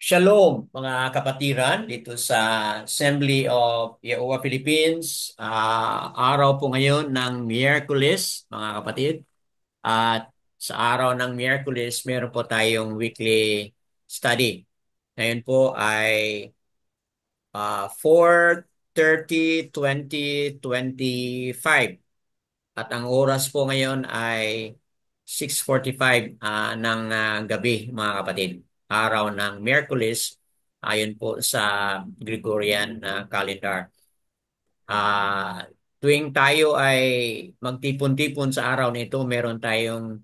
Shalom mga kapatiran dito sa Assembly of Jehovah Philippines. Araw po ngayon ng Miyerkules mga kapatid. At sa araw ng Miyerkules meron po tayong weekly study. Ngayon po ay 4:30, 2025. At ang oras po ngayon ay 6:45 ng gabi mga kapatid. Araw ng Miyerkules ayon po sa Gregorian calendar. Ah, tuwing tayo ay magtipon-tipon sa araw na ito, meron tayong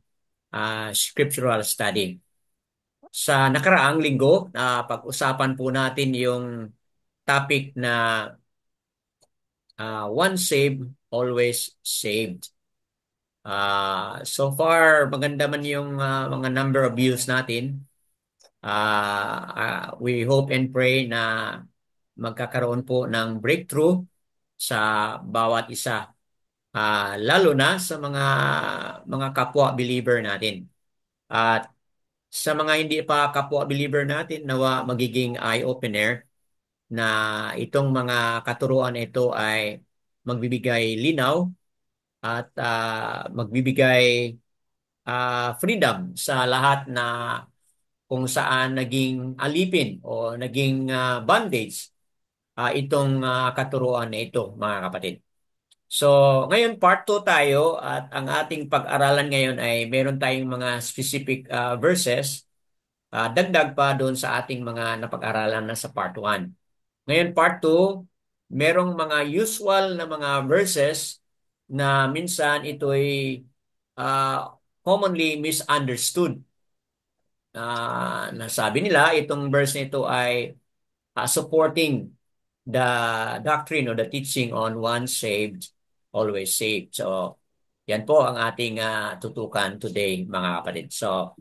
scriptural study. Sa nakaraang linggo, pag-usapan po natin yung topic na once saved, always saved. So far, maganda man yung mga number of views natin. We hope and pray na magkakaroon po ng breakthrough sa bawat isa. Lalo na sa mga kapwa believer natin. At sa mga hindi pa kapwa believer natin, nawa magiging eye-opener na itong mga katuruan ito ay magbibigay linaw at magbibigay freedom sa lahat na kung saan naging alipin o naging bondage itong katuruan na ito, mga kapatid. So, ngayon part 2 tayo at ang ating pag-aralan ngayon ay meron tayong mga specific verses, dagdag pa doon sa ating mga napag-aralan na sa part 1. Ngayon part 2, merong mga usual na mga verses na minsan ito'y commonly misunderstood. Nasabi nila itong verse nito ay supporting the doctrine or the teaching on once saved, always saved. So, yan po ang ating tutukan today, mga kapatid. So,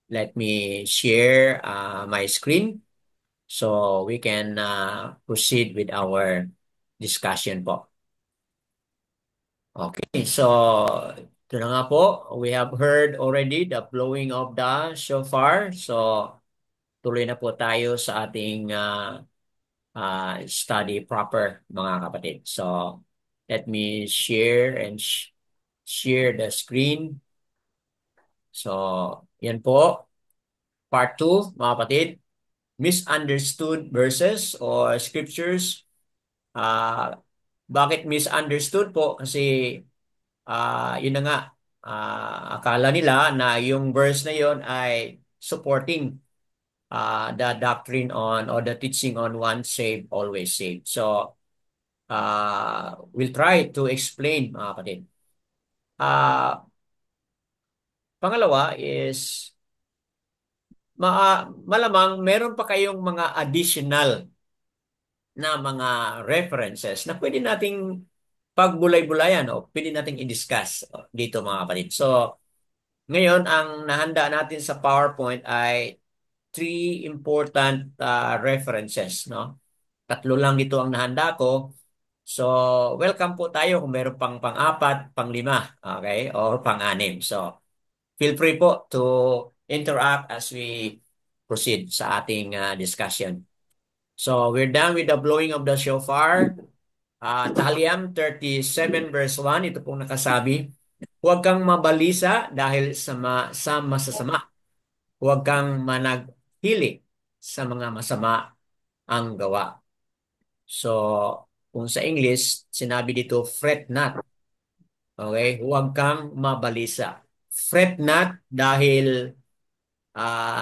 let me share my screen so we can proceed with our discussion po. Okay, so ito na nga po. We have heard already the blowing of the shofar. So, tuloy na po tayo sa ating study proper, mga kapatid. So, let me share and share the screen. So, yan po. Part 2, mga kapatid. Misunderstood verses or scriptures. Bakit misunderstood po? Kasi yun na nga. Akala nila na yung verse na yun ay supporting the doctrine on or the teaching on once saved, always saved. So, we'll try to explain, mga kapatid. Pangalawa is, malamang meron pa kayong mga additional na mga references na pwede nating pagbulay-bulayan o pwede nating i-discuss dito, mga kapatid. So, ngayon, ang nahanda natin sa PowerPoint ay three important references, no? Tatlo lang dito ang nahanda ko. So, welcome po tayo kung meron pang pang-apat, pang-lima, okay? Or pang-anim. So, feel free po to interact as we proceed sa ating discussion. So, we're done with the blowing of the shofar. Tahaliam 37 verse 1, ito pong nakasabi, huwag kang mabalisa dahil sa masasama. Huwag kang managhili sa mga masama ang gawa. So, kung sa English, sinabi dito, fret not. Okay? Huwag kang mabalisa. Fret not dahil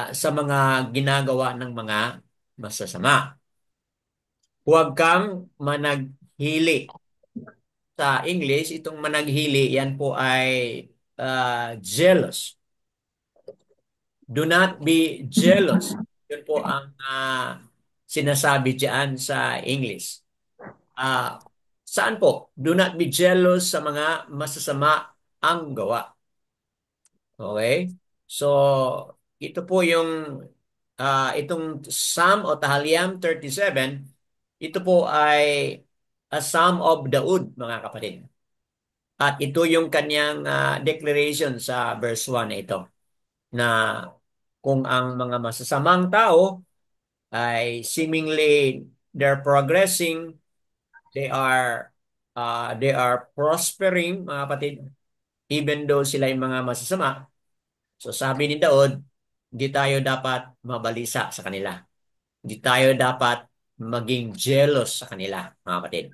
sa mga ginagawa ng mga masasama. Huwag kang managhili. Sa English, itong managhili, yan po ay jealous. Do not be jealous. Yun po ang sinasabi diyan sa English. Saan po? Do not be jealous sa mga masasama ang gawa. Okay? So, ito po yung itong Psalm o Tahaliam 37, ito po ay a Psalm of Daud, mga kapatid. At ito yung kanyang declaration sa verse 1 na ito, na kung ang mga masasamang tao ay seemingly they're progressing, they are prospering, mga kapatid, even though sila yung mga masasama. So sabi ni Daud, hindi tayo dapat mabalisa sa kanila. Hindi tayo dapat maging jealous sa kanila, mga kapatid.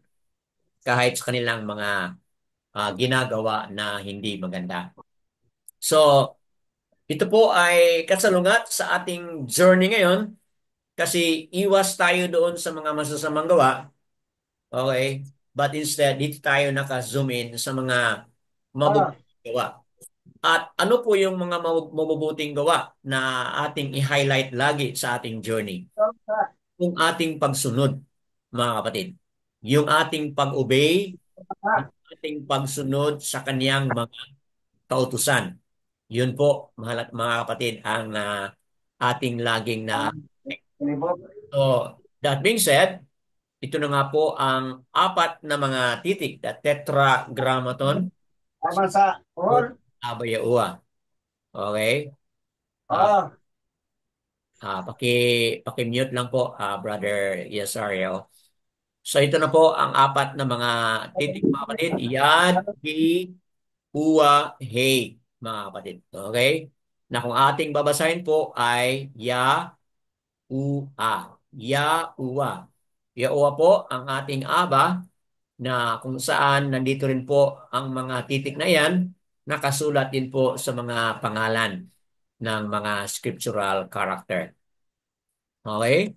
Kahit sa kanilang mga ginagawa na hindi maganda. So, ito po ay kasalungat sa ating journey ngayon kasi iwas tayo doon sa mga masasamang gawa. Okay? But instead, dito tayo naka-zoom in sa mga mabubuting gawa. At ano po yung mga mabubuting gawa na ating i-highlight lagi sa ating journey? Yung ating pagsunod, mga kapatid. Yung ating pag-obey, yung ating pagsunod sa kaniyang mga kautusan. Yun po, mga kapatid, ang ating laging na. So, that being said, ito na nga po ang apat na mga titik, the tetragrammaton Tama sa o all. Abayaua. Okay? Ah, paki-mute lang po, Brother Yasario. So ito na po ang apat na mga titik, mga kapatid. Yad, Hi, Uwa, Hey, mga kapatid. Okay? Na kung ating babasahin po ay Ya, Ua. Ya, Ua. Ya, Ua po ang ating aba na kung saan nandito rin po ang mga titik na yan, nakasulat din po sa mga pangalan ng mga scriptural character. Okay?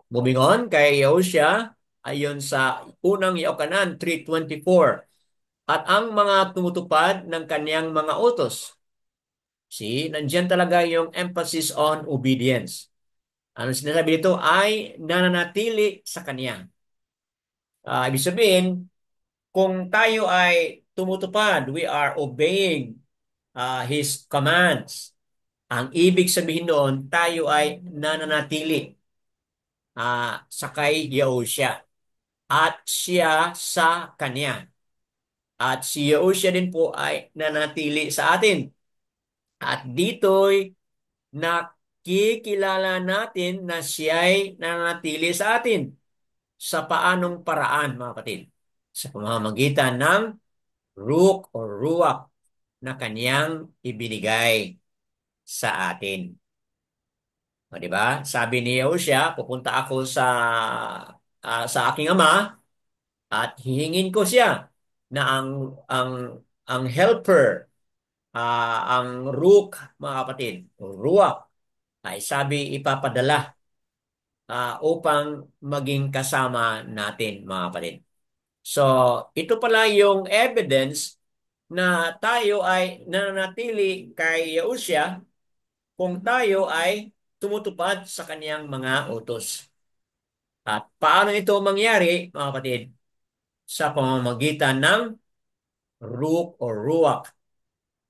Moving on kay Yahusha, ayon sa unang Yaokanan 3:24. At ang mga tumutupad ng kanyang mga utos. See, nandiyan talaga yung emphasis on obedience. Ano sinasabi dito ay nananatili sa kanya. Ibig sabihin, kung tayo ay tumutupad, we are obeying His commands. Ang ibig sabihin doon, tayo ay nananatili sa kay Yahushua at siya sa kanya. At si Yahushua din po ay nanatili sa atin. At dito'y nakikilala natin na siya'y nananatili sa atin. Sa paanong paraan, mga kapatid? Sa pamamagitan ng Ruach o Ruach na kanyang ibinigay sa atin. O, di ba? Sabi ni Yahushua, pupunta ako sa aking ama at hihingin ko siya na ang helper, ang Ruach, mga kapatid, o Ruach, ay sabi ipapadala upang maging kasama natin, mga kapatid. So, ito pala yung evidence na tayo ay nananatili kay Yahushua kung tayo ay tumutupad sa kaniyang mga utos. At paano ito mangyari, mga kapatid? Sa pamamagitan ng Ruach o Ruach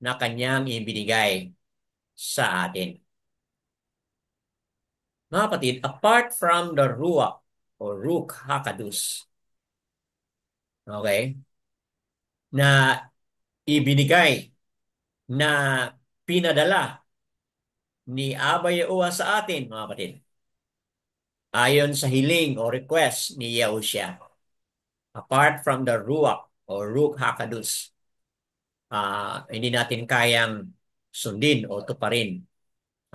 na kanyang ibinigay sa atin. Mga kapatid, apart from the Ruach o Ruach HaKodus, okay, na ibinigay, na pinadala ni Abba Yahuwah sa atin, mga kapatid, ayon sa hiling o request ni Yahushua. Apart from the Ruach o Ruach HaKodus, hindi natin kayang sundin o tuparin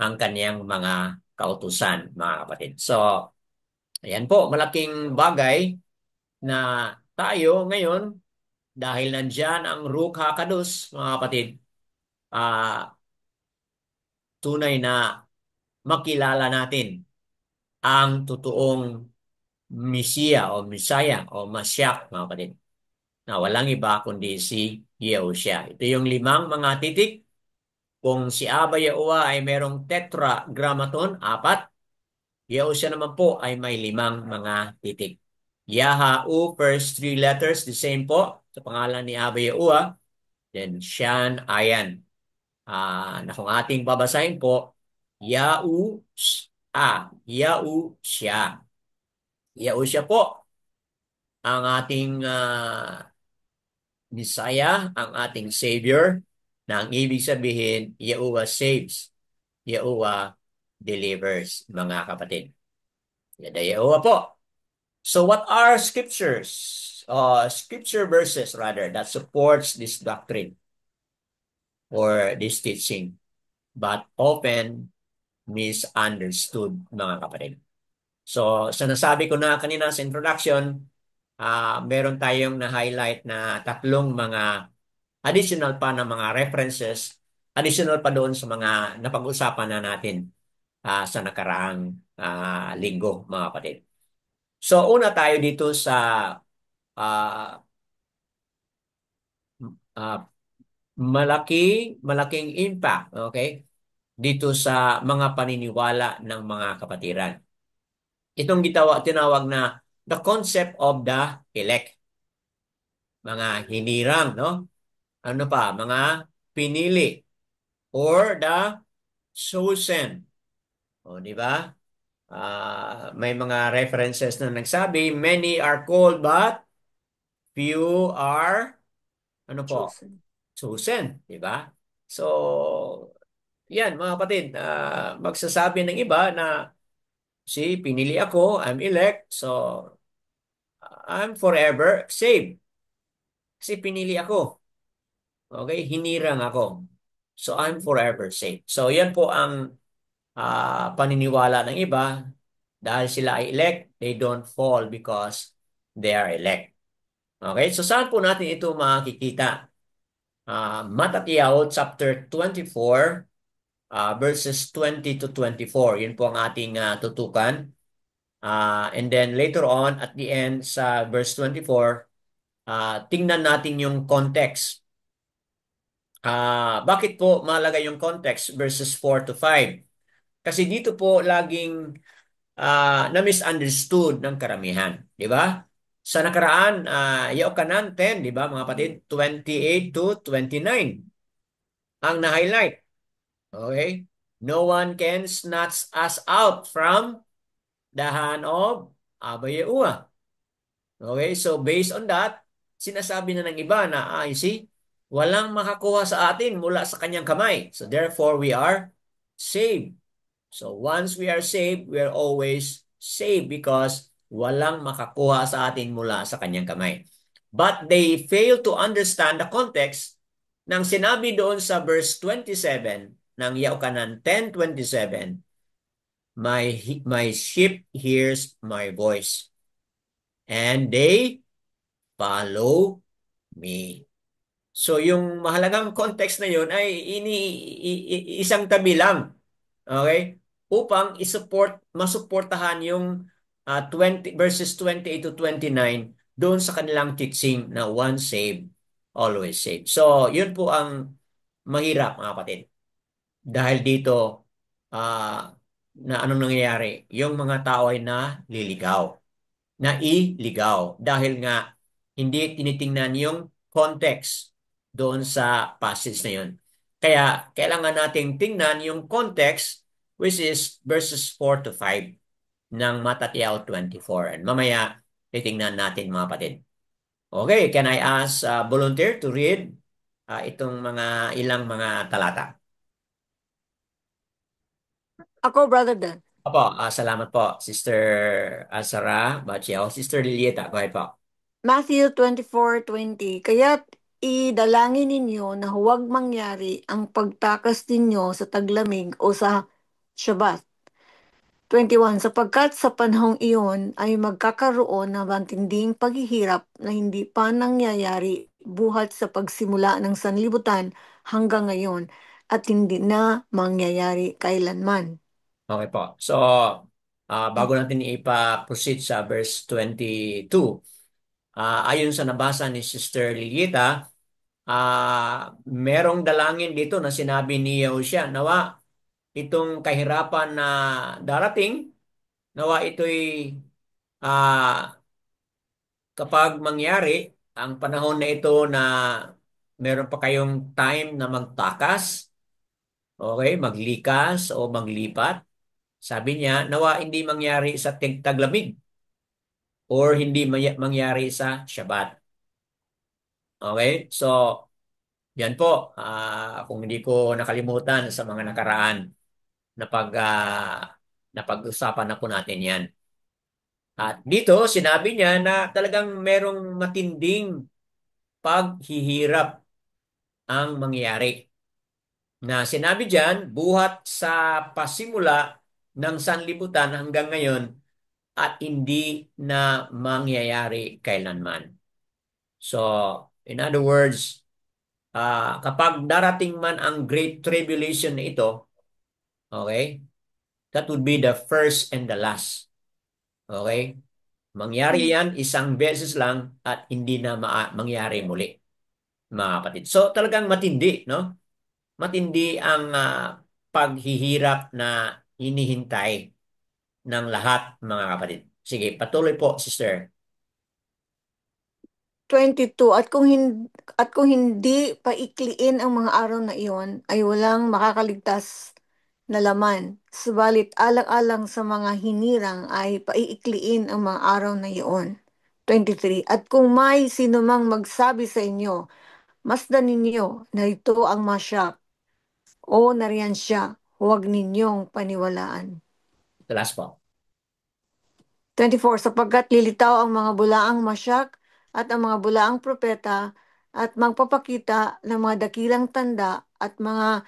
ang kaniyang mga kautusan, mga kapatid. So, ayan po, malaking bagay na tayo ngayon, dahil nandyan ang Ruach HaKodus, mga kapatid, tunay na makilala natin ang totoong Mesiya o Misaya o Masyak, mga kapatid, na walang iba kundi si Yahushua. Ito yung limang mga titik. Kung si Abba Yahuwah ay merong tetragrammaton, apat, Yahushua naman po ay may limang mga titik. Yahu, first three letters, the same po sa pangalan ni Abba Yahuwah. Then Shan, Ayan. Na kung ating babasahin po, Yahu, Yahu siya. Yahu siya po ang ating Messiah, ang ating Savior, na ang ibig sabihin, Yahuwah saves, Yahuwah delivers, mga kapatid. Yada Yahuwah po. So what are scripture verses rather, that supports this doctrine or this teaching, but often misunderstood, mga kapatid? So, sa nasabi ko na kanina sa introduction, meron tayong na-highlight na tatlong mga additional pa na mga references, additional pa doon sa mga napag-usapan na natin sa nakaraang linggo, mga kapatid. So, una tayo dito sa ah, ah, malaking impact, okay? Dito sa mga paniniwala ng mga kapatiran. Itong tinawag na the concept of the elect, mga hinirang, no? Ano pa, mga pinili or the chosen. O, di ba? May mga references na nagsabi, many are called but few are, ano po, Chosen. chosen. Di ba? So, yan mga kapatid, magsasabi ng iba na pinili ako, I'm elect, so I'm forever saved. Kasi pinili ako. Okay? Hinirang ako. So I'm forever saved. So yan po ang paniniwala ng iba. Dahil sila ay elect, they don't fall because they are elect. Okay? So saan po natin ito makikita? Matthew chapter 24, verses 20 to 24. Yun po ang ating tutukan. And then later on, at the end sa verse 24, tingnan natin yung context. Bakit po mahalaga yung context verses 4 to 5? Kasi dito po laging na-misunderstood ng karamihan. Di ba? Sa nakaraan, Yokanan 10, di ba mga kapatid? 28 to 29 ang na-highlight. Okay? No one can snatch us out from the hand of Abba Yahuwah. Okay? So based on that, sinasabi na ng iba na, you see, walang makakuha sa atin mula sa kanyang kamay. So therefore, we are saved. So once we are saved, we are always saved because walang makakuha sa atin mula sa kanyang kamay. But they fail to understand the context ng sinabi doon sa verse 27 ng Yaukanan 10:27, my sheep hears my voice and they follow me. So yung mahalagang context na yun ay isang tabi lang. Okay? Upang masuportahan yung 20 verses 28 to 29 doon sa kanilang teaching na once saved, always saved. So, yun po ang mahirap mga kapatid. Dahil dito, na anong nangyayari? Yung mga tao ay nailigaw dahil nga hindi tinitingnan yung context doon sa passage na yun. Kaya kailangan nating tingnan yung context, which is verses 4 to 5 ng Matthew 24. And mamaya titingnan natin mga kapatid. Okay, can I ask volunteer to read itong ilang mga talata? Ako, Brother Dan. Opo, salamat po, Sister Azara Bachiao. Sister Lilieta, go ahead po. Matthew 24:20. Kaya't idalangin ninyo na huwag mangyari ang pagtakas ninyo sa taglamig o sa Shabbat. 21. Sapagkat sa panahong iyon ay magkakaroon ng matinding paghihirap na hindi pa nangyayari buhat sa pagsimula ng sanlibutan hanggang ngayon at hindi na mangyayari kailanman. Okay po. So, bago natin ipa-proceed sa verse 22, ayon sa nabasa ni Sister Lilita, merong dalangin dito na sinabi ni Yahushua, nawa itong kahirapan na darating, nawa ito'y kapag mangyari, ang panahon na ito na meron pa kayong time na magtakas, okay, maglikas o maglipat, sabi niya, nawa hindi mangyari sa taglamig or hindi mangyari sa Shabbat. Okay? So, yan po. Kung hindi ko nakalimutan sa mga nakaraan na napag-usapan na po natin yan. At dito, sinabi niya na talagang merong matinding paghihirap ang mangyayari. Na sinabi diyan, buhat sa pasimula ng sanlibutan hanggang ngayon at hindi na mangyayari kailanman. So, in other words, kapag darating man ang Great Tribulation na ito, okay, that would be the first and the last. Okay? Mangyari yan isang beses lang at hindi na mangyari muli, mga kapatid. So, talagang matindi, no? Matindi ang paghihirap na hinihintay ng lahat, mga kapatid. Sige, patuloy po, sister. 22, at kung hindi paikliin ang mga araw na iyon, ay walang makakaligtas na laman. Subalit alang-alang sa mga hinirang ay paiikliin ang mga araw na iyon. 23, at kung may sinumang magsabi sa inyo, masdan ninyo na ito ang masyak o nariyan siya, huwag ninyong paniwalaan. The last po. 24, sapagkat lilitaw ang mga bulaang masyak at ang mga bulaang propeta at magpapakita ng mga dakilang tanda at mga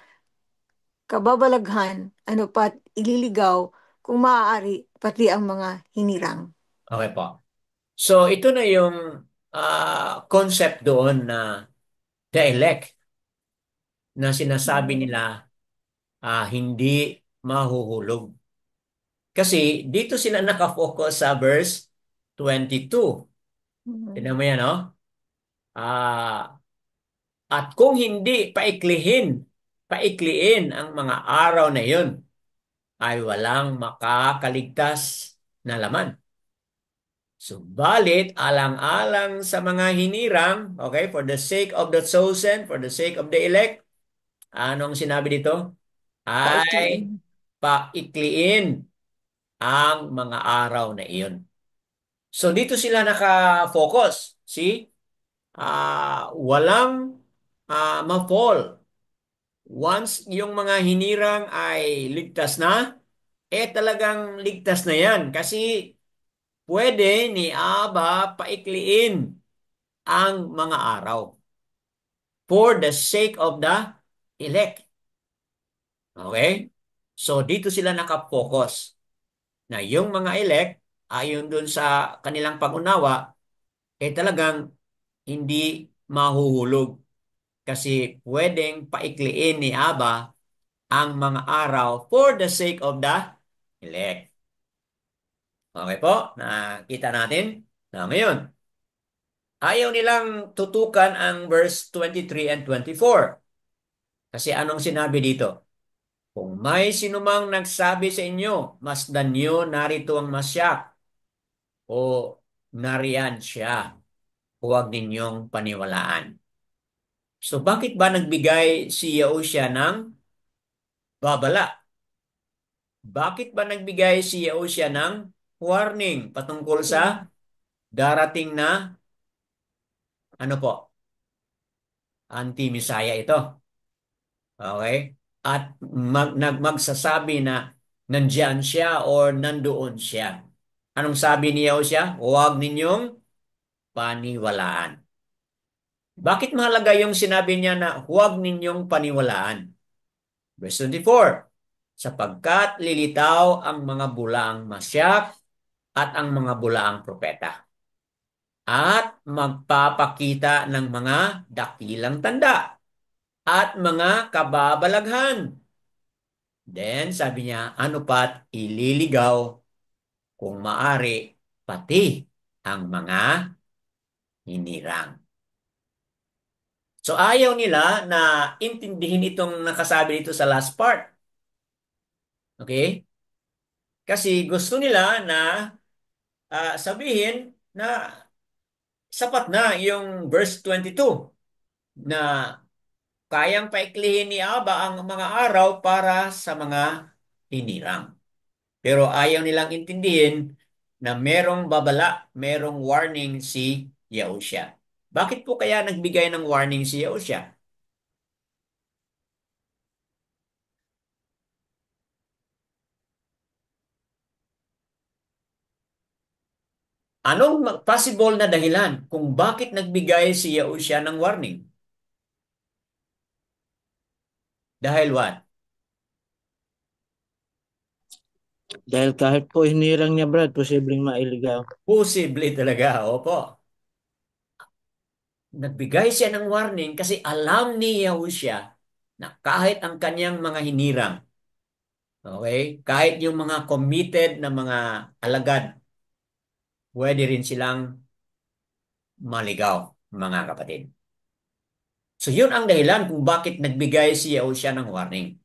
kababalaghan, ano pat ililigaw kung maaari pati ang mga hinirang. Okay po. So, ito na yung concept doon na the elect na sinasabi nila hindi mahuhulog. Kasi dito sila nakafocus sa verse 22. Tignan Mhm. mo yan, no? At kung hindi paikliin ang mga araw na iyon, ay walang makakaligtas na laman. Subalit, alang-alang sa mga hinirang, okay, for the sake of the chosen, for the sake of the elect, anong sinabi dito? Paikliin. Ay paikliin ang mga araw na iyon. So dito sila naka-focus. See? Walang ma-fall. Once yung mga hinirang ay ligtas na, talagang ligtas na yan. Kasi pwede ni Aba paikliin ang mga araw for the sake of the elect. Okay? So dito sila nakafocus na yung mga elect, ayon dun sa kanilang pag-unawa, talagang hindi mahuhulog kasi pwedeng paikliin ni Aba ang mga araw for the sake of the elect. Okay po? Nakita natin? Na ngayon, ayaw nilang tutukan ang verse 23 and 24. Kasi anong sinabi dito? Kung may sinumang nagsabi sa inyo, masdan nyo narito ang masyak o nariyan siya, huwag ninyong paniwalaan. So bakit ba nagbigay si Yahushua ng babala? Bakit ba nagbigay si Yahushua ng warning patungkol sa darating na ano po, anti-Messiah ito? Okay? At magsasabi na nandiyan siya or nandoon siya. Anong sabi ni Yahushua? Huwag ninyong paniwalaan. Bakit mahalaga yung sinabi niya na huwag ninyong paniwalaan? Verse 24, sapagkat lilitaw ang mga bulaang masyak at ang mga bulaang propeta at magpapakita ng mga dakilang tanda at mga kababalaghan. Then sabi niya, ano pat ililigaw kung maari pati ang mga hinirang. So ayaw nila na intindihin itong nakasabi dito sa last part. Okay? Kasi gusto nila na sabihin na sapat na yung verse 22 na kayang paiklihin ni Aba ang mga araw para sa mga hinirang. Pero ayaw nilang intindihin na merong babala, merong warning si Yahushua. Bakit po kaya nagbigay ng warning si Yahushua? Anong possible na dahilan kung bakit nagbigay si Yahushua ng warning? Dahil what? Dahil kahit po hinirang niya, Brad, posibleng mailigaw. Posible talaga, opo. Nagbigay siya ng warning kasi alam ni Yahushua na kahit ang kanyang mga hinirang, okay, kahit yung mga committed na mga alagad, pwede rin silang maligaw, mga kapatid. So yun ang dahilan kung bakit nagbigay si Yahushua ng warning.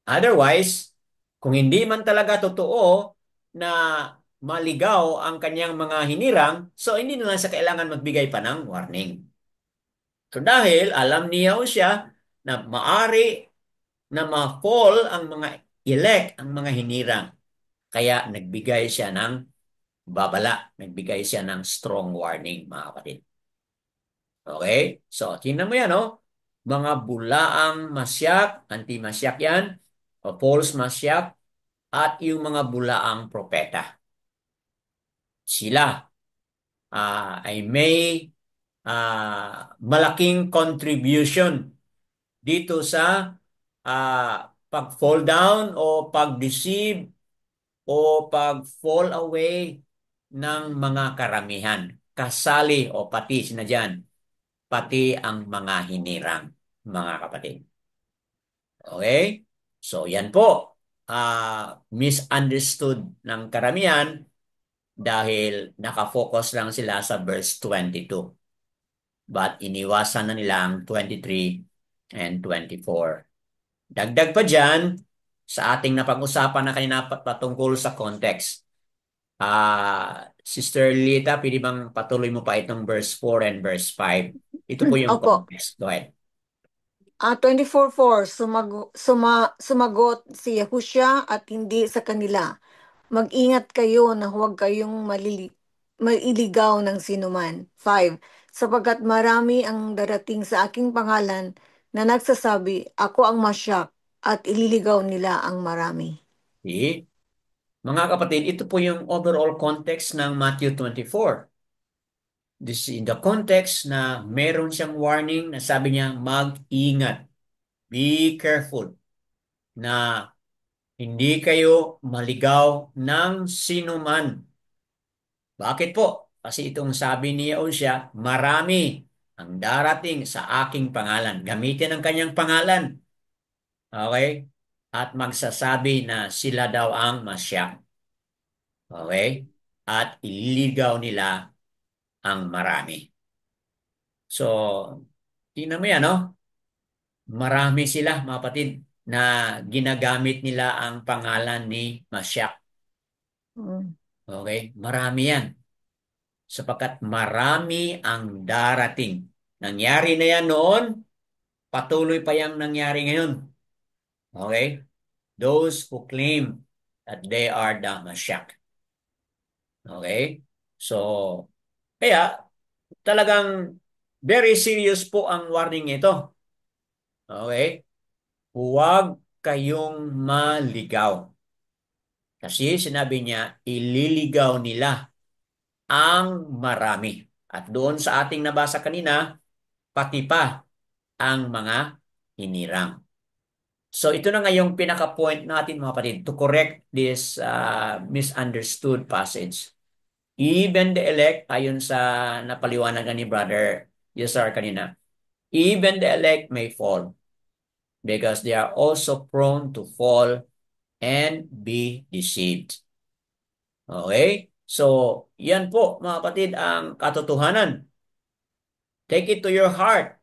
Otherwise, kung hindi man talaga totoo na maligaw ang kanyang mga hinirang, so hindi na lang siya kailangan magbigay pa ng warning. So dahil alam niya siya na maari na ma-fall ang mga elect, ang mga hinirang. Kaya nagbigay siya ng babala, nagbigay siya ng strong warning, mga kapatid. Okay? So, tingnan mo yan, no? Mga bulaang masyak, anti-masyak yan, o false masyak, at yung mga bulaang propeta. Sila ay may malaking contribution dito sa pag-fall down o pag-deceive o pag-fall away ng mga karamihan. Kasali o pati sinadyan, pati ang mga hinirang, mga kapatid. Okay? So, yan po. Misunderstood ng karamihan dahil nakafocus lang sila sa verse 22. But iniwasan na nila ang 23 and 24. Dagdag pa dyan, sa ating napag-usapan na kanina patungkol sa context. Sister Lita, pwede bang patuloy mo pa itong verse 4 and verse 5? Ito po yung Opo. context. Go ahead. 24:4, sumagot si Yahushua at hindi sa kanila. Mag-ingat kayo na huwag kayong mailigaw ng sinuman. 5. Sapagkat marami ang darating sa aking pangalan na nagsasabi, ako ang masyak, at ililigaw nila ang marami. See? Mga kapatid, ito po yung overall context ng Matthew 24. This is in the context na meron siyang warning na sabi niya, mag-ingat. Be careful na hindi kayo maligaw ng sinuman. Bakit po? Kasi itong sabi ni Yahushua, marami ang darating sa aking pangalan. Gamitin ang kanyang pangalan. Okay? At magsasabi na sila daw ang Masya. Okay? At ililigaw nila ang marami. So, tingnan mo yan, no? Marami sila, mga kapatid, na ginagamit nila ang pangalan ni Masya. Mm. Okay? Marami yan. Sapagkat marami ang darating. Nangyari na yan noon, patuloy pa yang nangyari ngayon. Okay? Those who claim that they are the Mashiach. Okay? So, kaya talagang very serious po ang warning ito. Okay? Huwag kayong maligaw. Kasi sinabi niya, ililigaw nila ang marami. At doon sa ating nabasa kanina, pati pa ang mga hinirang. So ito na nga yung pinaka-point natin mga kapatid to correct this misunderstood passage. Even the elect, ayon sa napaliwanagan ni Brother Yesar kanina, even the elect may fall because they are also prone to fall and be deceived. Okay? So, yan po mga kapatid ang katotohanan. Take it to your heart.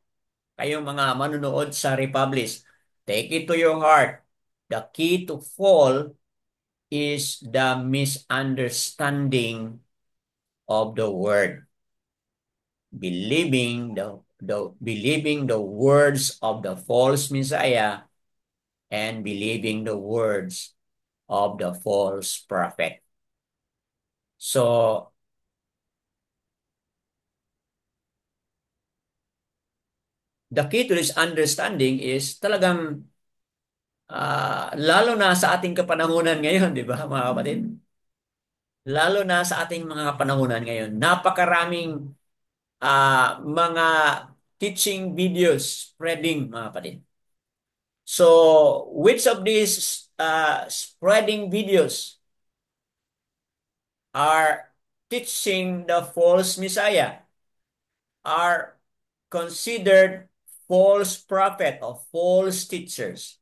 Kayong mga manunood sa Republis, take it to your heart. The key to fall is the misunderstanding of the word. Believing the words of the false Messiah and believing the words of the false prophet. So, the key to this understanding is talagang lalo na sa ating kapanahunan ngayon, di ba mga kapatid? lalo na sa ating mga kapanahunan ngayon, napakaraming mga teaching videos spreading, mga kapatid. So, which of these spreading videos are teaching the false Messiah, are considered false prophet or false teachers?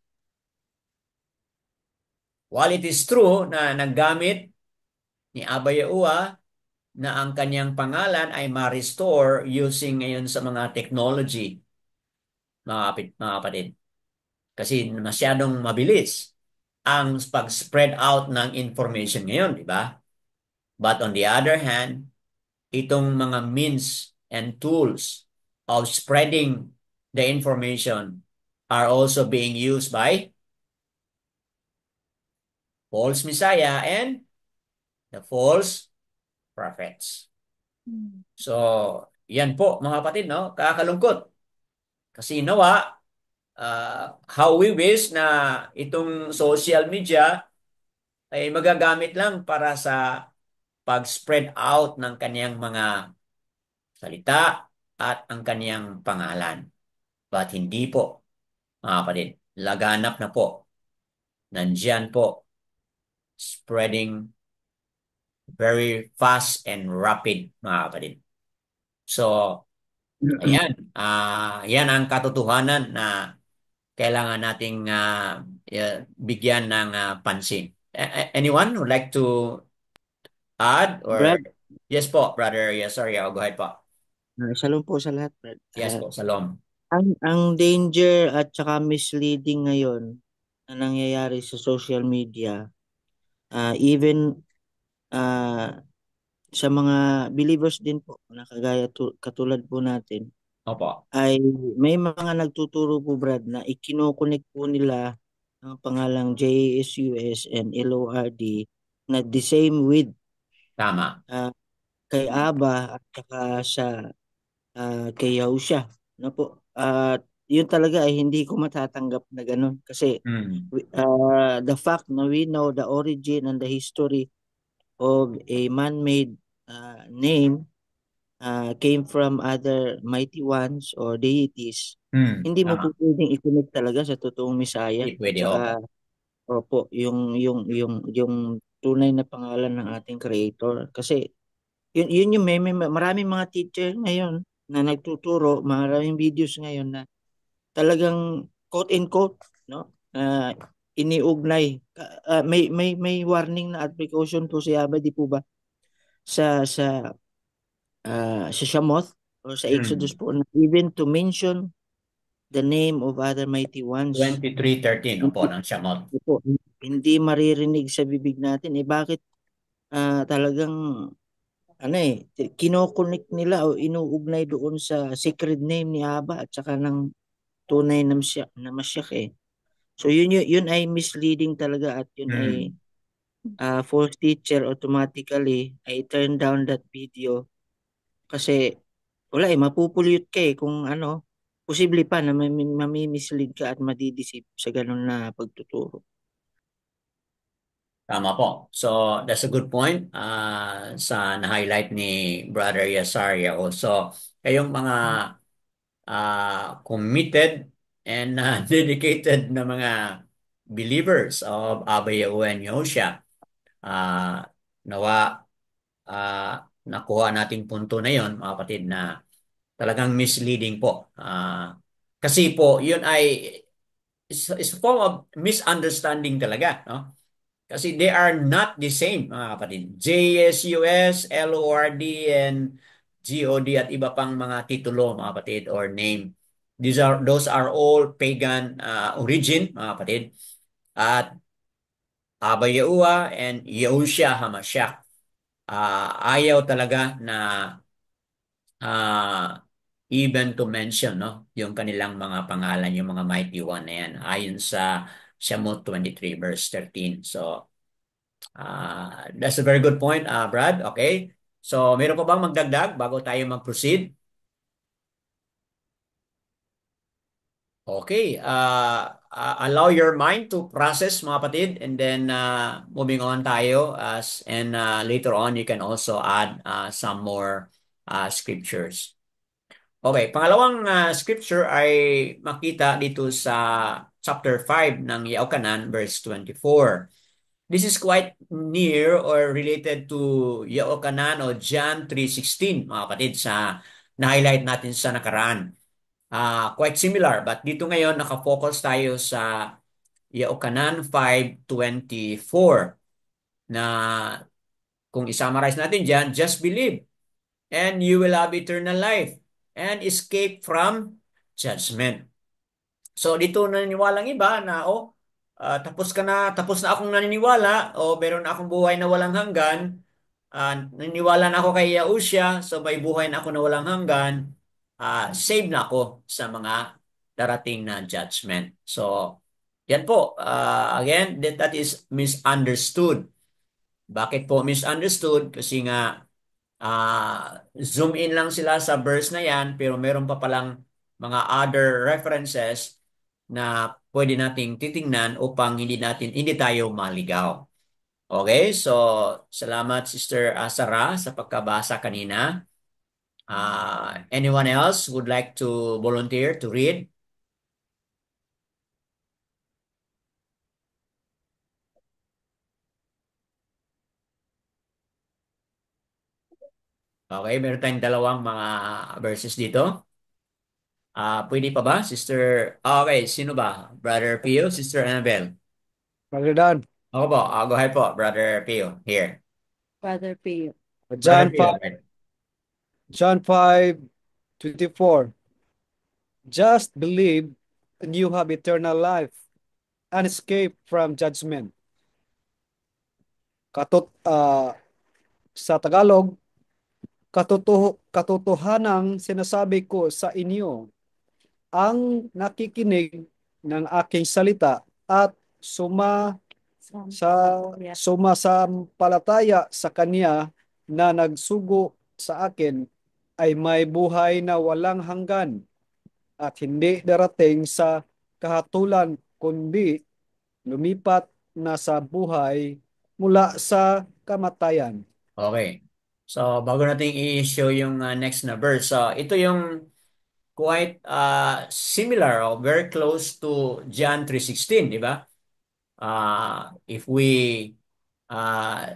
While it is true na naggamit ni Abba Yahuwah na ang kanyang pangalan ay ma-restore using ngayon sa mga technology, mga kapatid. Kasi masyadong mabilis ang pag-spread out ng information ngayon, di ba? But on the other hand, itong mga means and tools of spreading the information are also being used by false Messiah and the false prophets. So, yan po mga kapatid, no? Kakalungkot. Kasi nawa, how we wish na itong social media ay magagamit lang para sa pag-spread out ng kaniyang mga salita at ang kaniyang pangalan. But hindi po, mga kapatid. Laganap na po. Nandyan po, spreading very fast and rapid, mga kapatid. So, ayan. Yan ang katotohanan na kailangan nating bigyan ng pansin. Anyone would like to add or Brad, yes po, brother. Yes, sorry. I'll go ahead po. shalom po sa lahat, Brad. Yes po, Salom. Ang danger at saka misleading ngayon na nangyayari sa social media, even ah, sa mga believers din po na katulad po natin, Opo. ay may mga nagtuturo po, Brad, na ikinokonek po nila ang pangalang JSUS and LORD na the same with Tama. ah, kay Aba at saka sa kay Yahusha. No po? At yun talaga ay hindi ko matatanggap na ganun. Kasi Mm. the fact na we know the origin and the history of a man-made name came from other mighty ones or deities, Mm. hindi mo po Tama. pwedeng i-connect talaga sa totoong Misaya. Hindi pwede, opo. Tsaka, opo, yung tunay na pangalan ng ating Creator. Kasi yun yung maraming mga teacher ngayon na nagtuturo, maraming videos ngayon na talagang quote and quote, no? Iniugnay. May warning na at precaution po si Abba, di po ba? Sa Shamoth or sa Exodus Mm. po na even to mention the name of other mighty ones, 23:13, opo, hindi ng Shamot. po, hindi maririnig sa bibig natin. Bakit talagang kinokonek nila o inuugnay doon sa sacred name ni Aba at saka ng tunay na Masyak eh. So yun ay misleading talaga at yun ay Mm. false teacher. Automatically I turn down that video kasi wala mapupulute ka kung posible pa na mamimislead ka at madideceive sa ganun na pagtuturo. Tama po. So, that's a good point sa na-highlight ni Brother Yasaria also. Kayong mga committed and dedicated na mga believers of Abba Yahuwah and Yahushua, ah, nawa nakuha nating punto na yon, mga kapatid, na talagang misleading po. Kasi po, yun ay is a form of misunderstanding talaga, no? Kasi they are not the same, mga kapatid. JSUS, LORD, and GOD at iba pang mga titulo, mga kapatid, or name. Those are all pagan origin, mga kapatid. At Abba Yahuwah and Yahushua HaMashiach. Ayaw talaga na uh, even to mention, no, yung kanilang mga pangalan, yung mga mighty one na yan, ayon sa Shemot 23 verse 13. So, that's a very good point, Brad. Okay. So, meron pa bang magdagdag bago tayo mag-proceed? Okay, allow your mind to process mga kapatid, and then moving on tayo and later on you can also add some more scriptures. Okay, pangalawang scripture ay makita dito sa chapter 5 ng Yaokanan verse 24. This is quite near or related to Yaokanan o John 3:16 mga kapatid sa na-highlight natin sa nakaraan. Quite similar, but dito ngayon nakafocus tayo sa Yaokanan 5:24 na kung isummarize natin dyan, just believe and you will have eternal life and escape from judgment. So dito naniniwalang iba na tapos na akong naniniwala o meron na akong buhay na walang hanggan. Naniniwala na ako kay Yahushua, so may buhay na ako na walang hanggan. Save na ako sa mga darating na judgment. So yan po, again, that is misunderstood. Bakit po misunderstood? Kasi nga zoom in lang sila sa verse na yan, pero meron pa palang mga other references na pwede nating titingnan upang hindi tayo maligaw. Okay, so salamat Sister Sarah sa pagkabasa kanina. Anyone else would like to volunteer to read? Okay, meron tayong dalawang mga verses dito. Pwede pa ba, Sister? Okay, sino ba? Brother Pio, Sister Annabelle? Brother Dan, Ako po, go ahead po, Brother Pio. Here. Brother Pio. Brother John Pio, 5, right? John 5:24. Just believe and you have eternal life and escape from judgment. Sa Tagalog, katotohanang sinasabi ko sa inyo, ang nakikinig ng aking salita at sa sumasampalataya sa kanya na nagsugo sa akin ay may buhay na walang hanggan at hindi darating sa kahatulan kundi lumipat na sa buhay mula sa kamatayan. Okay. So, bago natin i-show yung next na verse. So, ito yung quite similar or very close to John 3:16, di ba? If we uh,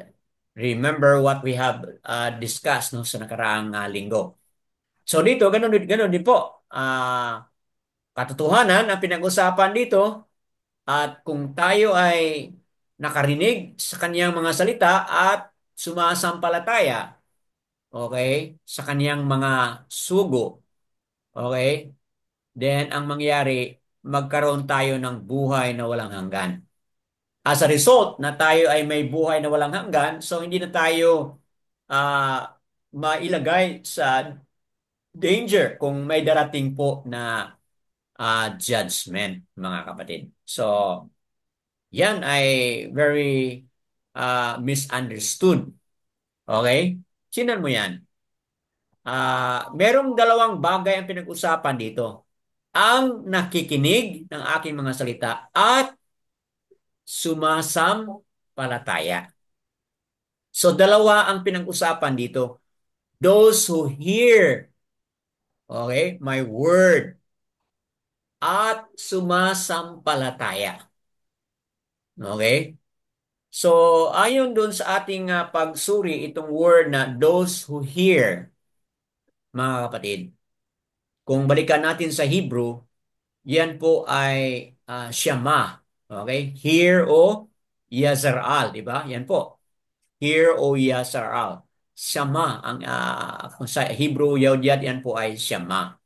remember what we have discussed no, sa nakaraang linggo. So, dito, ganun din po. Katotohanan ang pinag-usapan dito at kung tayo ay nakarinig sa kaniyang mga salita at sumasampalataya, okay, sa kaniyang mga sugo, okay, then ang mangyari, magkaroon tayo ng buhay na walang hanggan. As a result, na tayo ay may buhay na walang hanggan, so hindi na tayo mailagay sa danger kung may darating po na judgment, mga kapatid. So, yan ay very misunderstood. Okay? Sinan mo yan? Merong dalawang bagay ang pinag-usapan dito. Ang nakikinig ng aking mga salita at sumasampalataya. So dalawa ang pinag-usapan dito. Those who hear, okay, my word at sumasampalataya. Okay? So ayon dun sa ating pagsuri itong word na those who hear, mga kapatid. Kung balikan natin sa Hebrew, yan po ay Shema. Okay? Hear o Yazar'al, di ba? Yan po. Hear o Yazar'al. Shema, kung sa Hebrew Yahudyat, yan po ay Shema.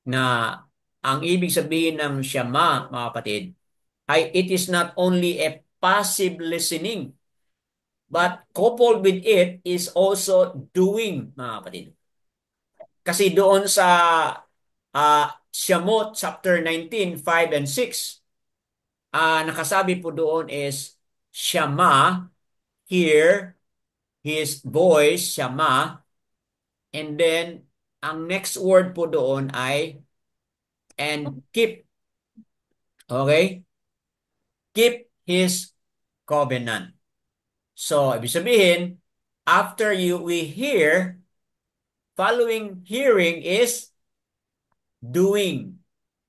Na ang ibig sabihin ng Shema, mga kapatid, ay it is not only a passive listening, but coupled with it is also doing, mga kapatid. Kasi doon sa Shamot chapter 19, 5 and 6, nakasabi po doon is Shama, hear his voice, Shama, and then ang next word po doon ay and keep Okay? Keep His covenant. So, ibig sabihin, after we hear, following hearing is doing,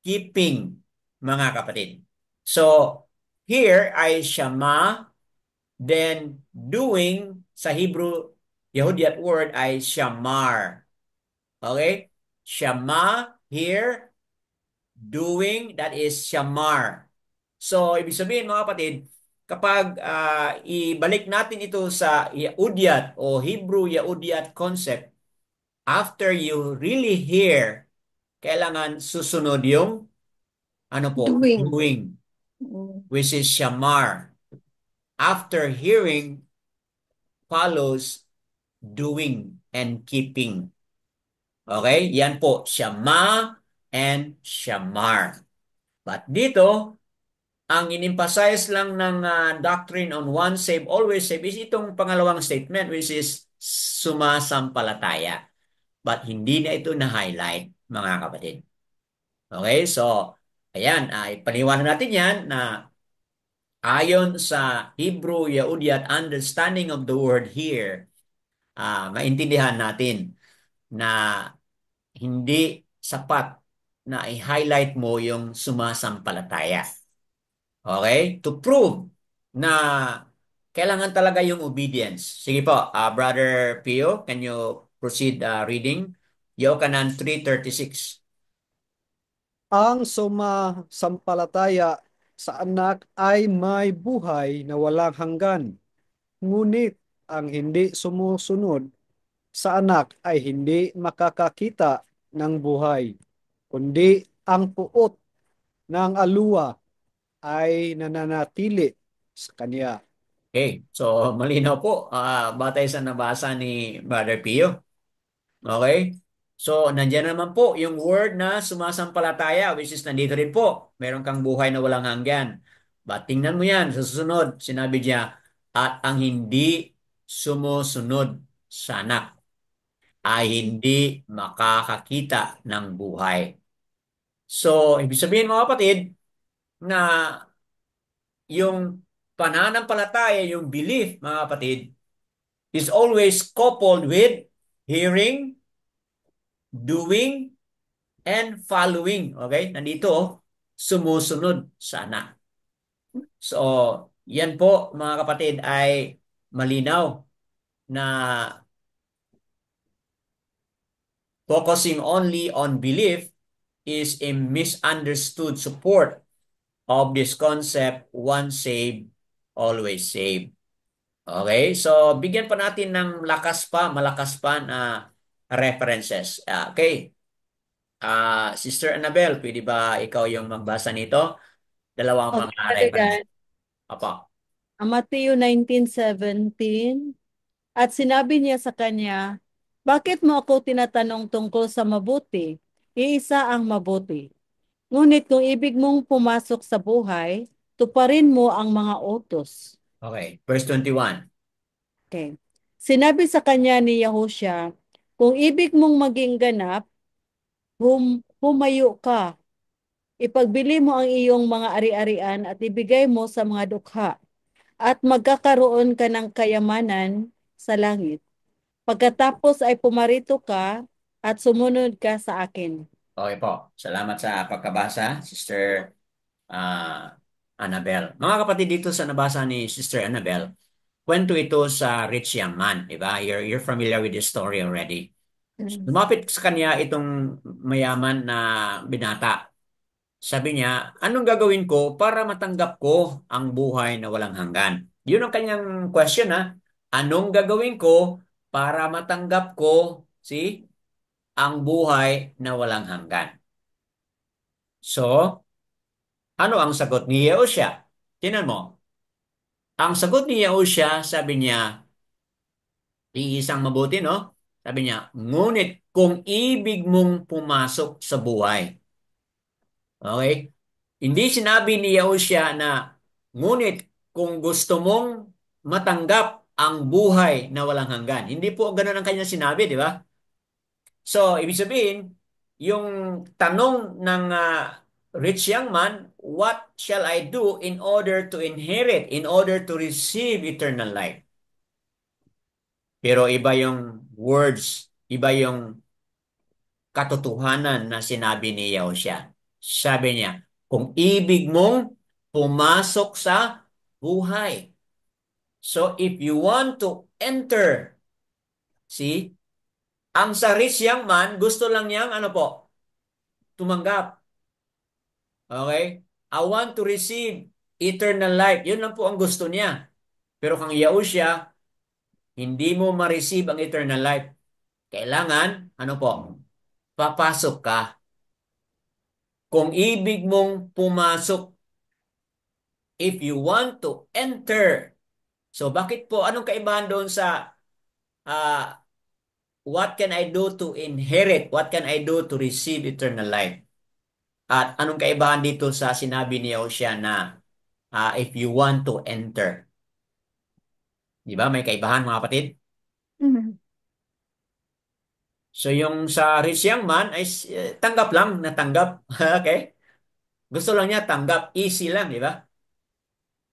keeping, mga kapatid. So, here ay shama, then doing, sa Hebrew, Yehudiat word ay shamar. Okay? Shama, here, doing, that is shamar. So, ibig sabihin mga kapatid, kapag ibalik natin ito sa Yehudiat o Hebrew Yehudiat concept, after you really hear, kailangan susunod yung ano po, Doing. doing, Mm. which is shamar. After hearing follows doing and keeping. Okay? Yan po, shama and shamar. But dito, ang in-emphasize lang ng doctrine on once saved, always saved is itong pangalawang statement which is sumasampalataya. But hindi na ito na-highlight, mga kapatid. Okay? So, ayan, ipaniwanan natin yan na ayon sa Hebrew Yehudiat understanding of the word here, maintindihan natin na hindi sapat na i-highlight mo yung sumasampalataya. Okay? To prove na kailangan talaga yung obedience. Sige po, Brother Pio, can you proceed reading? Yohanan 3:36. Ang sumasampalataya sa anak ay may buhay na walang hanggan. Ngunit ang hindi sumusunod sa anak ay hindi makakakita ng buhay, kundi ang puot ng aluwa ay nananatili sa kanya. Okay, so malinaw po, batay sa nabasa ni Brother Pio. Okay? So, nandiyan naman po yung word na sumasampalataya, which is nandito rin po. Meron kang buhay na walang hanggan. But tingnan mo yan, sa susunod, sinabi niya, at ang hindi sumusunod sa anak ay hindi makakakita ng buhay. So, ibig sabihin mga kapatid, na yung pananampalataya, yung belief, mga kapatid, is always coupled with hearing, doing, and following. Okay? Nandito, sumusunod sana. So, yan po mga kapatid ay malinaw na focusing only on belief is a misunderstood support of this concept, once saved, always saved. Okay? So, bigyan pa natin ng malakas pa na references. Okay. Sister Annabel, pwede ba ikaw yung magbasa nito? Dalawang Okay, mga Brother reference. Dan. Apo. Ang Mateo 19:17, at sinabi niya sa kanya, bakit mo ako tinatanong tungkol sa mabuti? Iisa ang mabuti. Ngunit kung ibig mong pumasok sa buhay, tuparin mo ang mga utos. Okay. Verse 21. Okay. Sinabi sa kanya ni Yahushua, kung ibig mong maging ganap, humayo ka. Ipagbili mo ang iyong mga ari-arian at ibigay mo sa mga dukha, at magkakaroon ka ng kayamanan sa langit. Pagkatapos ay pumarito ka at sumunod ka sa akin. Okay po. Salamat sa pagkabasa, Sister ah, Annabel. Mga kapatid, dito sa nabasa ni Sister Annabel, kwento ito sa rich young man. Diba? You're familiar with this story already. Lumapit sa kanya itong mayaman na binata. Sabi niya, anong gagawin ko para matanggap ko ang buhay na walang hanggan? Yun ang kanyang question, ha? Anong gagawin ko para matanggap ko, ang buhay na walang hanggan? So, ano ang sagot ni Yehosha? Tinan mo. Ang sagot ni Yehosha, sabi niya, iisang mabuti, no? Sabi niya, ngunit kung ibig mong pumasok sa buhay. Okay? Hindi sinabi ni Yahusha na, ngunit kung gusto mong matanggap ang buhay na walang hanggan. Hindi po ganun ang kanya sinabi, di ba? So, ibig sabihin, yung tanong ng rich young man, what shall I do in order to inherit, in order to receive eternal life? Pero iba yung words, iba yung katotohanan na sinabi ni Yahushua. Sabi niya, kung ibig mong pumasok sa buhay. So if you want to enter, see, ang sa rich young man, gusto lang niyang ano po, tumanggap. Okay? I want to receive eternal life. Yun lang po ang gusto niya. Pero kang Yahushua, hindi mo ma-receive ang eternal life. Kailangan, ano po, papasok ka. Kung ibig mong pumasok, if you want to enter. So bakit po, anong kaibahan doon sa uh, what can I do to inherit? What can I do to receive eternal life? At anong kaibahan dito sa sinabi ni Yahushua na if you want to enter? Di ba? May kaibahan mga kapatid. Mhm. So yung sa rich young man ay tanggap lang, natanggap. Okay? Gusto lang niya tanggap, easy lang, di ba?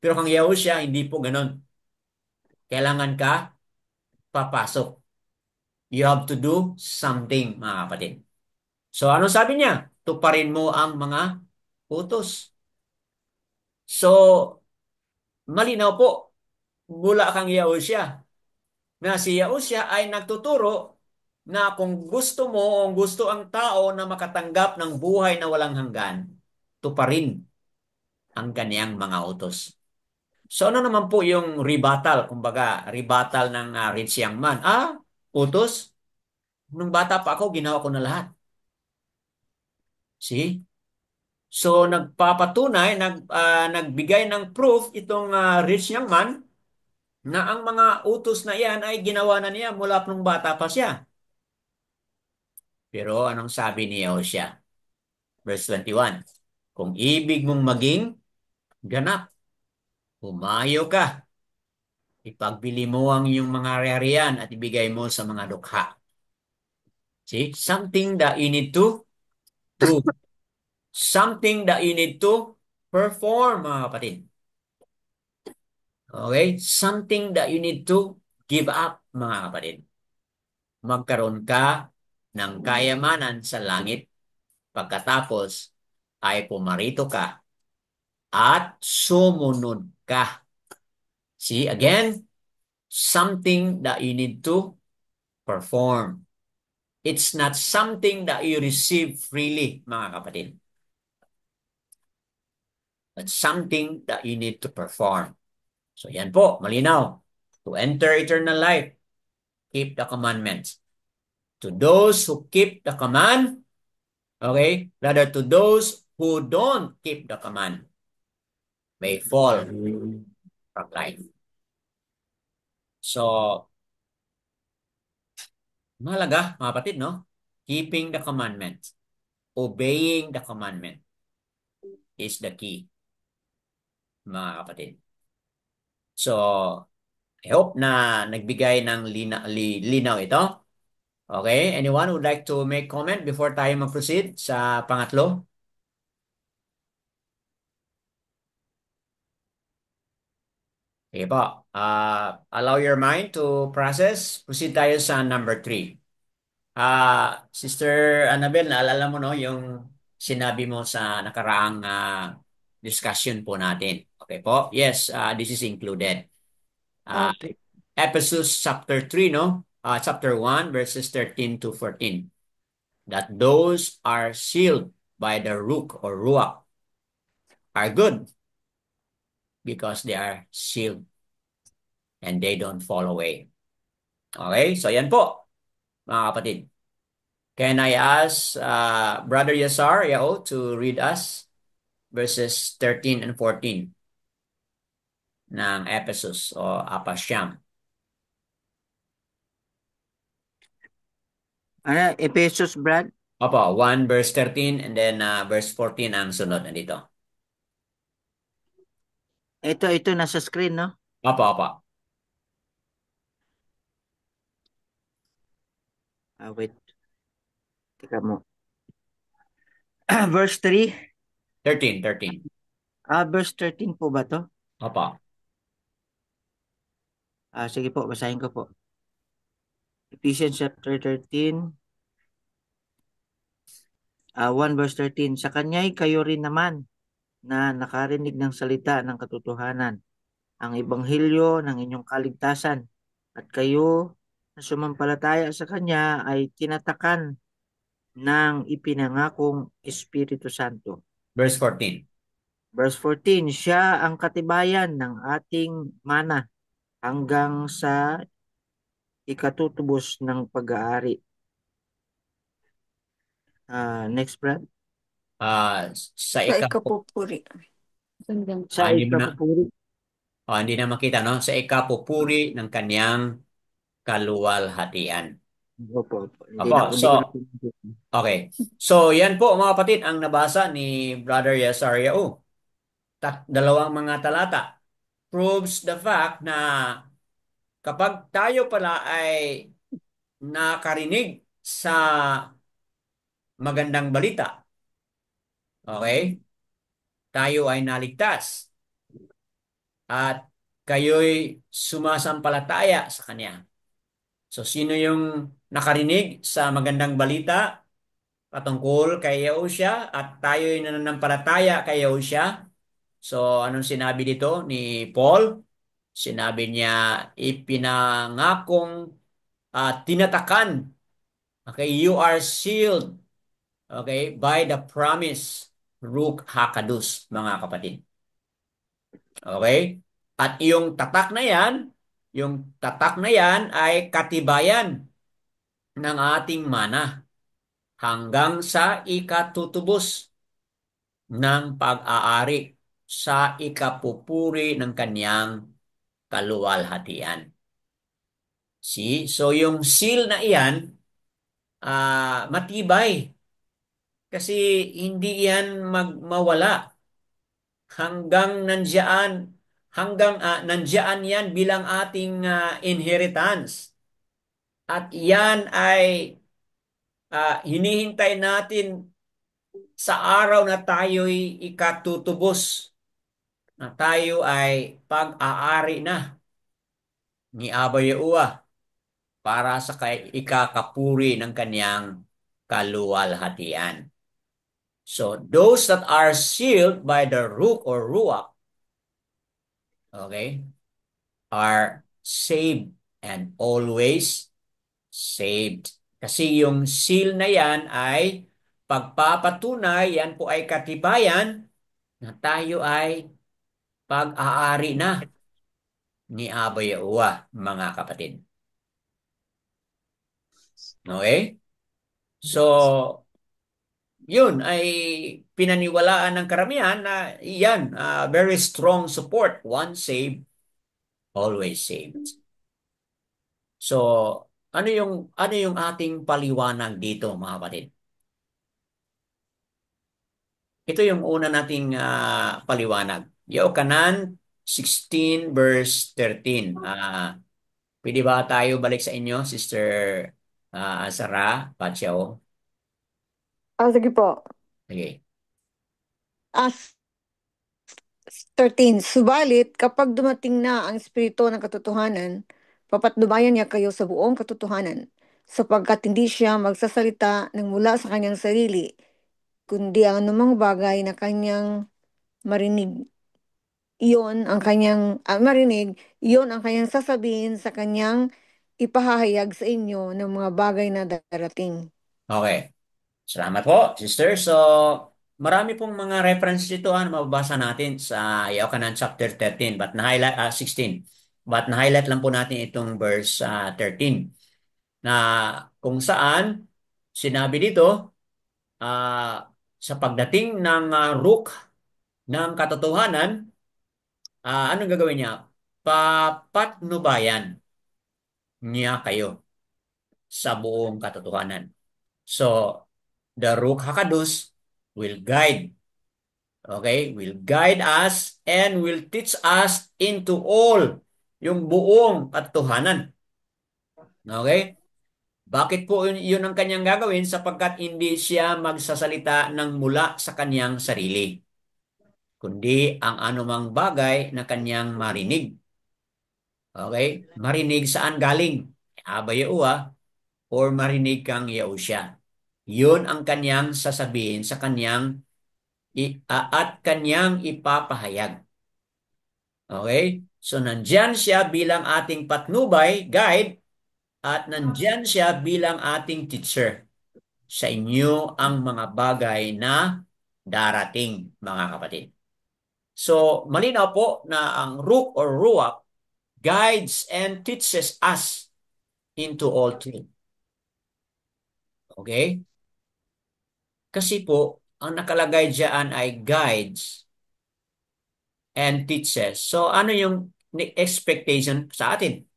Pero kang Yahushua, hindi po ganun. Kailangan ka papasok. You have to do something, mga kapatid. So ano sabi niya? Tuparin mo ang mga utos. So malinaw po, mula kang Yahushua na si Yahushua ay nagtuturo na kung gusto mo o gusto ang tao na makatanggap ng buhay na walang hanggan, tuparin ang kaniyang mga utos. So ano naman po yung rebuttal, kumbaga rebuttal ng rich young man? Utos? Nung bata pa ako, ginawa ko na lahat. See? So nagpapatunay, nagbigay ng proof itong rich young man na ang mga utos na iyan ay ginawa na niya mula nung bata pa siya. Pero anong sabi ni Yahushua? Verse 21, kung ibig mong maging ganap, humayo ka. Ipagbili mo ang iyong mga ari-arian at ibigay mo sa mga dukha. See? Something that you need to do. Something that you need to perform, mga kapatid. Okay? Something that you need to give up, mga kapatid. Magkaroon ka ng kayamanan sa langit. Pagkatapos ay pumarito ka at sumunod ka. See, again, something that you need to perform. It's not something that you receive freely, mga kapatid. But something that you need to perform. So yan po, malinaw. To enter eternal life, keep the commandments. To those who keep the command, okay, rather to those who don't keep the command, may fall from life. So, mahalaga, mga kapatid, no? Keeping the commandments, obeying the commandment is the key, mga kapatid. So, I hope na nagbigay ng linaw ito. Okay? Anyone would like to make comment before tayo mag-proceed sa pangatlo? Okay po. Allow your mind to process. Proceed tayo sa number 3. Sister Annabel, naalala mo no yung sinabi mo sa nakaraang discussion po natin. Okay po? Yes, this is included. Uh, Okay. Ephesus chapter 3, no? Chapter 1, verses 13 to 14. That those are sealed by the ruach are good because they are sealed and they don't fall away. Okay? So yan po, mga kapatid. Can I ask Brother Yasar Yao to read us verses 13 and 14 ng Ephesus o Apasyam? Ano, Ephesus, Brad? Opo, 1 verse 13 and then verse 14 ang sunod nandito. Ito, nasa screen, no? Opo, opo. Wait. Teka mo. Verse 3. 13, 13. Verse 13 po ba to? Opo. Sige po, basahin ko po. Ephesians chapter 13, 1 verse 13. Sa kanya'y kayo rin naman na nakarinig ng salita ng katotohanan, ang ebanghelyo ng inyong kaligtasan, at kayo na sumampalataya sa kanya ay tinatakan ng ipinangakong Espiritu Santo. Verse 14. Verse 14, siya ang katibayan ng ating mana hanggang sa ikatutubos ng pag-aari. Next, Brad. Sa Sa ikapu... ikapupuri. Sa hindi mo na, ikapupuri. hindi na makita, no? Sa ikapupuri ng kanyang kaluwalhatian. Opo, opo. Opo, Hindi ko na so, okay. So, yan po mga kapatid ang nabasa ni Brother Yesariao. Dalawang mga talata proves the fact na kapag tayo pala ay nakarinig sa magandang balita, okay? Tayo ay naligtas at kayo'y sumasampalataya sa Kanya. So, sino yung nakarinig sa magandang balita patungkol kay Yahushua at tayo'y nananampalataya kay Yahushua? So, anong sinabi dito ni Paul? Sinabi niya, ipinangakong tinatakan. Okay, you are sealed. Okay, by the promise. Ruch Hakadus, mga kapatid. Okay? At yung tatak na yan ay katibayan ng ating mana hanggang sa ikatutubos ng pag-aari sa ikapupuri ng kanyang kaluwalhatian. See? So yung seal na iyan, matibay. Kasi hindi yan mawala hanggang nandiyan yan bilang ating inheritance. At yan ay hinihintay natin sa araw na tayo'y ikatutubos, na tayo ay pag-aari na ni Aba Yahuwah para sa ikakapuri ng kanyang kaluwalhatian. So, those that are sealed by the Ruch or Ruach, okay, are saved and always saved. Kasi yung seal na yan ay pagpapatunay, yan po ay katibayan na tayo ay pag-aari na ni Aba Yahuwah, mga kapatid. Okay? So, yun ay pinaniwalaan ng karamihan na yan, very strong support. Once saved, always saved. So, ano yung ating paliwanag dito, mga kapatid? Ito yung una nating paliwanag. Yohanan 16 verse 13. Pwede ba tayo balik sa inyo, Sister Azara Pachiao? Sige po. Okay. As 13, subalit kapag dumating na ang Espiritu ng katotohanan, papatnubayan niya kayo sa buong katotohanan, sapagkat hindi siya magsasalita ng mula sa kanyang sarili, kundi ang anumang bagay na kanyang marinig. Iyon ang kanyang sasabihin sa kanyang ipahahayag sa inyo ng mga bagay na darating. Okay. Salamat po, Sister. So, marami pong mga reference dito na mababasa natin sa Yohanan chapter 13, but na-highlight 16. But na-highlight lang po natin itong verse 13 na kung saan sinabi dito sa pagdating ng Ruch ng katotohanan, anong gagawin niya? Papatnubayan niya kayo sa buong katotohanan. So, the Ruch HaKadosh will guide, okay? Will guide us and will teach us into all yung buong katotohanan. Okay? Bakit po yun ang kanyang gagawin? Sapagkat hindi siya magsasalita ng mula sa kanyang sarili. kundi ang anumang bagay na kanyang marinig. Okay? Marinig saan galing? Aba Yahuwah or marinig kang Yahusya. Yun ang kanyang sasabihin sa kanyang at kanyang ipapahayag. Okay? So nandyan siya bilang ating patnubay, guide, at nandyan siya bilang ating teacher. Sa inyo ang mga bagay na darating, mga kapatid. So, malinaw po na ang Ruach or Ruach guides and teaches us into all truth. Okay? Kasi po, ang nakalagay diyan ay guides and teaches. So, ano yung expectation sa atin?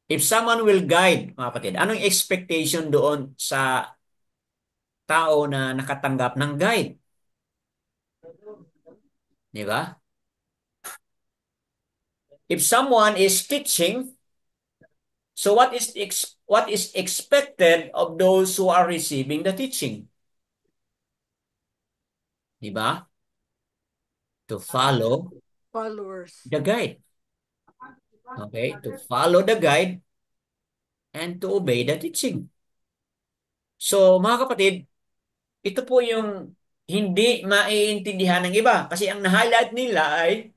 If someone will guide, mga kapatid, anong expectation doon sa tao na nakatanggap ng guide? Di ba? If someone is teaching, so what is expected of those who are receiving the teaching? Di ba? To follow Followers. the guide. Okay? To follow the guide and to obey the teaching. So, mga kapatid, ito po yung hindi maiintindihan ng iba. Kasi ang na-highlight nila ay,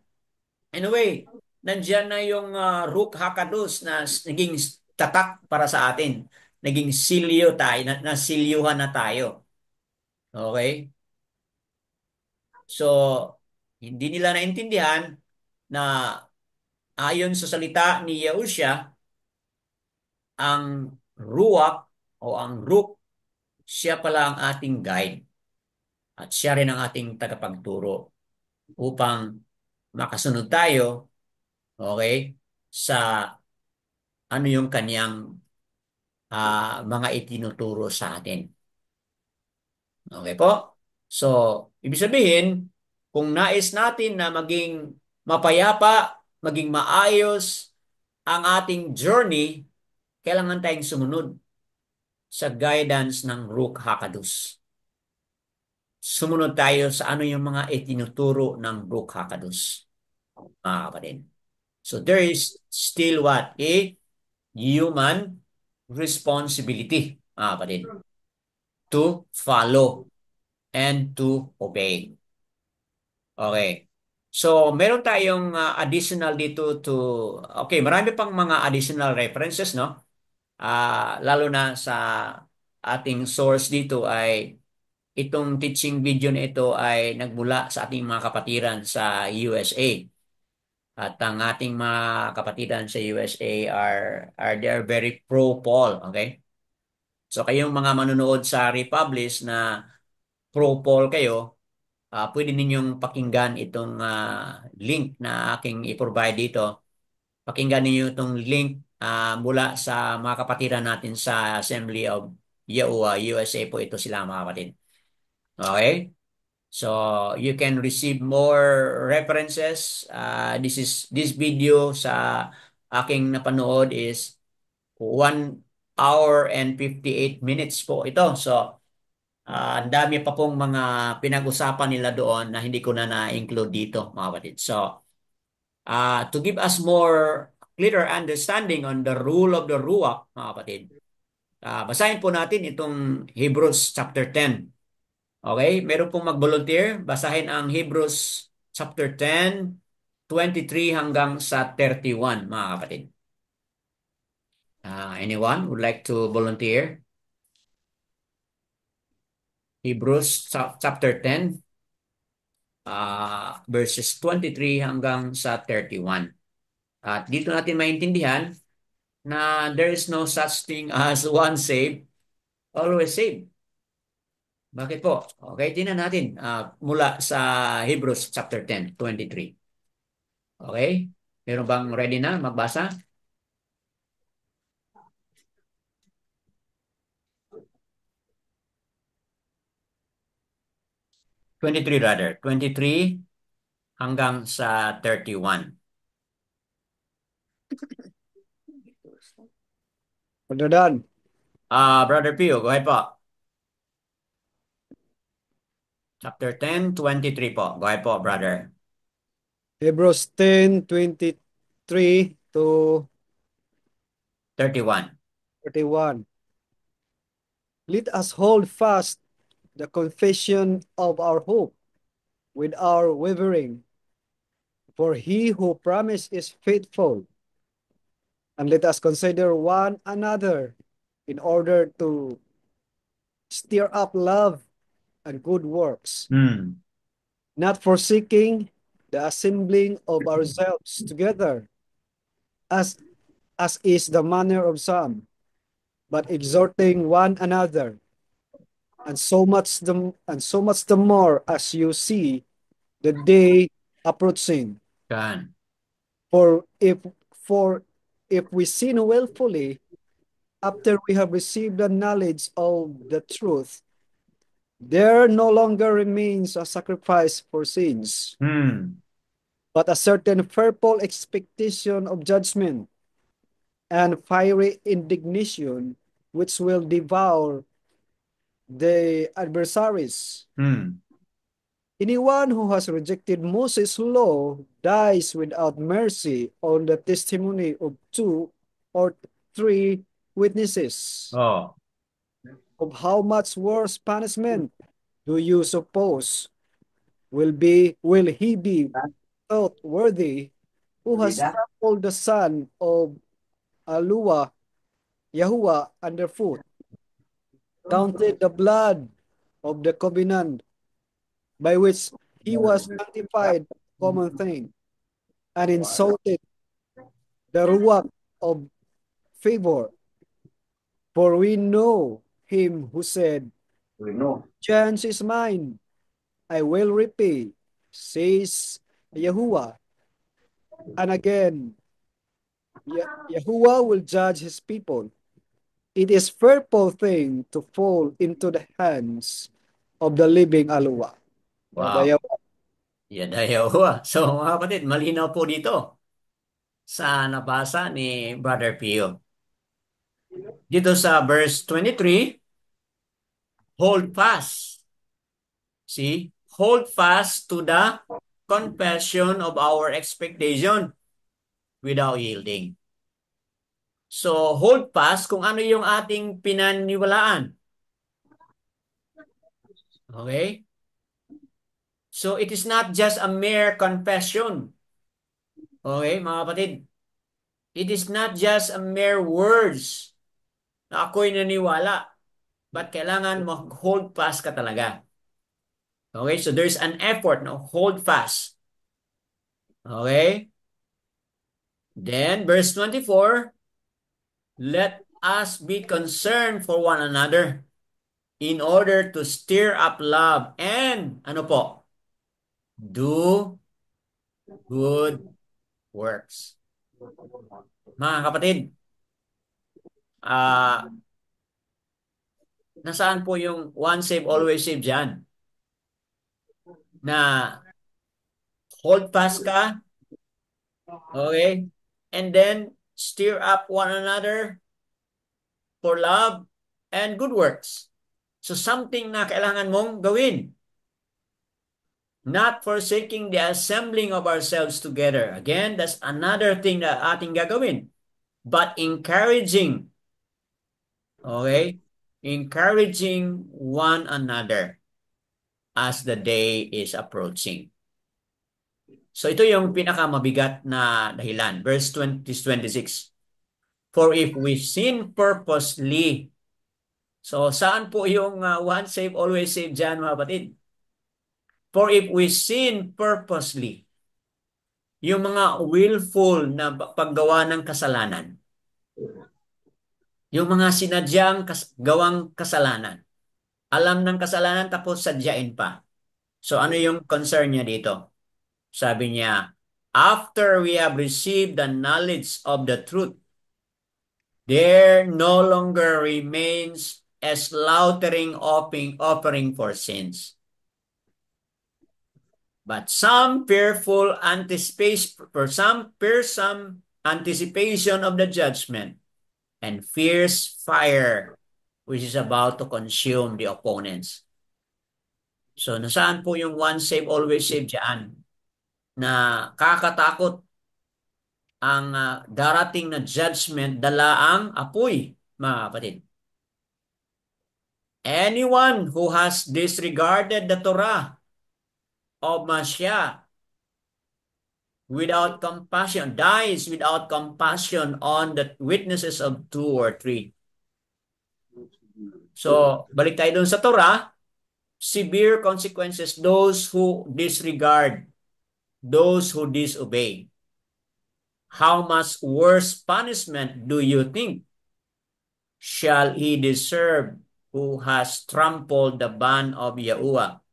anyway, nandiyan na yung Ruach HaKodesh na naging tatak para sa atin. Naging silyo tayo, nasilyuhan na tayo. Okay? So, hindi nila naintindihan na ayon sa salita ni Yahusha, ang Ruach o ang Ruach, siya pala ang ating guide at siya rin ang ating tagapagturo upang makasunod tayo, okay, sa ano yung kanyang mga itinuturo sa atin. Okay po? So, ibig sabihin, kung nais natin na maging mapayapa, maging maayos ang ating journey, kailangan tayong sumunod sa guidance ng Ruach HaKodesh. Sumunod tayo sa ano yung mga itinuturo ng Ruach HaKodesh, mga kapatid. So there is still what? A human responsibility, mga kapatid, to follow and to obey. Okay. So, meron tayong additional dito okay, marami pang mga additional references, no? Lalo na sa ating source dito ay itong teaching video na ito ay nagmula sa ating mga kapatiran sa USA. At ang ating mga kapatiran sa USA they are very pro-Paul, okay? So kayong mga manonood sa Republish na pro-Paul kayo, pwede ninyong pakinggan itong link na aking i-provide dito. Pakinggan niyo itong link mula sa mga kapatiran natin sa Assembly of Yahuwah, USA po ito sila mga kapatid. Okay? So you can receive more references. This video sa aking napanood is 1 hour and 58 minutes po ito. So ang dami pa pong mga pinag-usapan nila doon na hindi ko na-include dito, mga kapatid. So to give us more clearer understanding on the rule of the Ruach, mga kapatid, basahin po natin itong Hebrews chapter 10. Okay? Meron pong mag-volunteer. Basahin ang Hebrews chapter 10, 23 hanggang sa 31, mga kapatid. Anyone would like to volunteer? Hebrews chapter 10, verses 23 hanggang sa 31. At dito natin maintindihan na there is no such thing as one saved, always saved. Bakit po? Okay, tingnan natin mula sa Hebrews chapter 10, 23. Okay? Meron bang ready na magbasa? 23 rather. 23 hanggang sa 31. Brother Dan, Brother Pio, go ahead po. Chapter 10, 23 po. Go ahead po, brother. Hebrews 10:23 to 31. 31. Let us hold fast the confession of our hope without wavering, for he who promised is faithful. And let us consider one another in order to stir up love and good works, Hmm. not forsaking the assembling of ourselves together, as is the manner of some, but exhorting one another, and so much the more as you see the day approaching. Yan. For if for if we sin willfully after we have received the knowledge of the truth, there no longer remains a sacrifice for sins, Hmm. but a certain fearful expectation of judgment and fiery indignation which will devour the adversaries. Hmm. Anyone who has rejected Moses' law dies without mercy on the testimony of two or three witnesses. Oh. Of how much worse punishment do you suppose will he be thought worthy who has trampled the son of Alua Yahuwah underfoot, counted the blood of the covenant by which he was sanctified common thing, and insulted the ruach of favor? For we know him who said, "Vengeance is mine, I will repay," says Yahuwah. And again, Yahuwah will judge his people. It is fearful thing to fall into the hands of the living Alua. Wow. Yadayaw. So mga kapatid, malinaw po dito sa nabasa ni Brother Pio. Dito sa verse 23, hold fast. See? Hold fast to the confession of our expectation without yielding. So, hold fast kung ano yung ating pinaniwalaan. Okay? So, it is not just a mere confession. Okay, mga kapatid? It is not just a mere words na ako'y naniwala. But kailangan mag-hold fast ka talaga. Okay, so there's an effort, no? Hold fast. Okay? Then, verse 24, let us be concerned for one another in order to stir up love and, ano po, do good works. Mga kapatid, ah nasaan po yung one save, always save dyan? Na hold fast ka, okay? And then, stir up one another for love and good works. So something na kailangan mong gawin. Not forsaking the assembling of ourselves together. Again, that's another thing na ating gagawin. But encouraging, okay? Encouraging one another as the day is approaching. So ito yung pinakamabigat na dahilan. Verse 20-26. For if we sin purposely, so saan po yung one save, always save dyan mga kapatid? For if we sin purposely, yung mga willful na paggawa ng kasalanan, yung mga sinadyang gawang kasalanan, alam ng kasalanan tapos sadyain pa. So ano yung concern niya dito? Sabi niya, after we have received the knowledge of the truth, there no longer remains a slaughtering offering for sins. But some fearful anticipation anticipation of the judgment and fierce fire which is about to consume the opponents. So, nasaan po yung once save, always save dyan? Na kakatakot ang darating na judgment, dala ang apoy, mga kapatid. Anyone who has disregarded the Torah of Mashiach without compassion dies without compassion on the witnesses of two or three. So, balik tayo dun sa Torah, severe consequences those who disregard, those who disobey. How much worse punishment do you think shall he deserve who has trampled the band of Yahuwah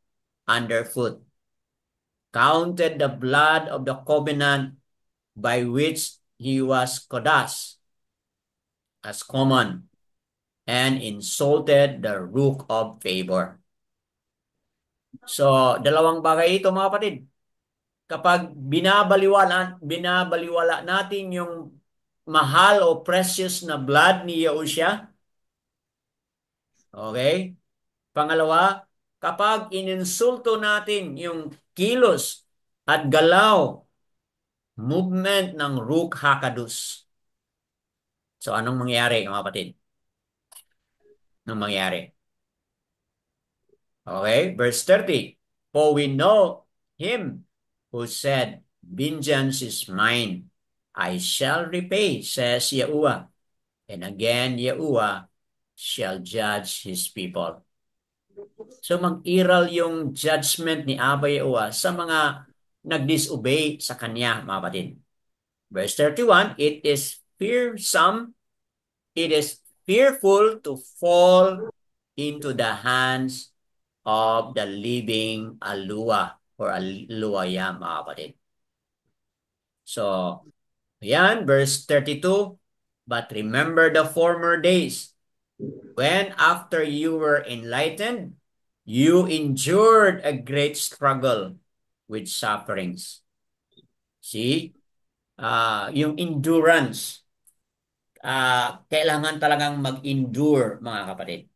underfoot, counted the blood of the covenant by which he was kodash as common, and insulted the rook of favor. So, dalawang bagay ito mga kapatid. Kapag binabaliwala natin yung mahal o precious na blood ni Yahushua, okay? Pangalawa, kapag ininsulto natin yung kilos at galaw, movement ng Ruach HaKodesh. So, anong mangyari mga kapatid? Anong mangyari? Okay, verse 30. For we know him who said, vengeance is mine, I shall repay, says Yahuwah. And again, Yahuwah shall judge his people. So mag-iral yung judgment ni Abba Yahuwah sa mga nag-disobey sa kanya, mga kapatid. Verse 31, it is fearful to fall into the hands of the living Alua or Aluaya, mga kapatid. So, yan, verse 32, but remember the former days, when after you were enlightened, you endured a great struggle with sufferings. See? Yung endurance, kailangan talagang mag-endure, mga kapatid.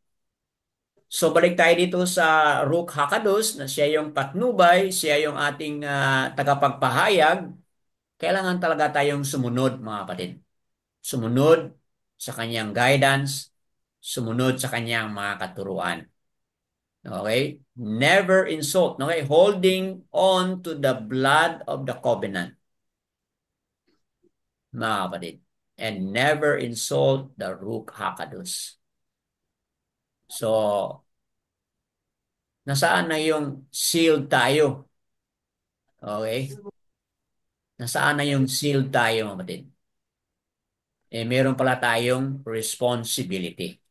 So balik tayo dito sa Ruach HaKodesh na siya yung patnubay, siya yung ating tagapagpahayag. Kailangan talaga tayong sumunod, mga kapatid. Sumunod sa kanyang guidance, sumunod sa kanyang mga katuruan. Okay? Never insult. Okay? Holding on to the blood of the covenant, mga kapatid. And never insult the Ruach HaKodesh. So, nasaan na yung shield tayo? Okay? Nasaan na yung shield tayo, mga kapatid? Meron pala tayong responsibility.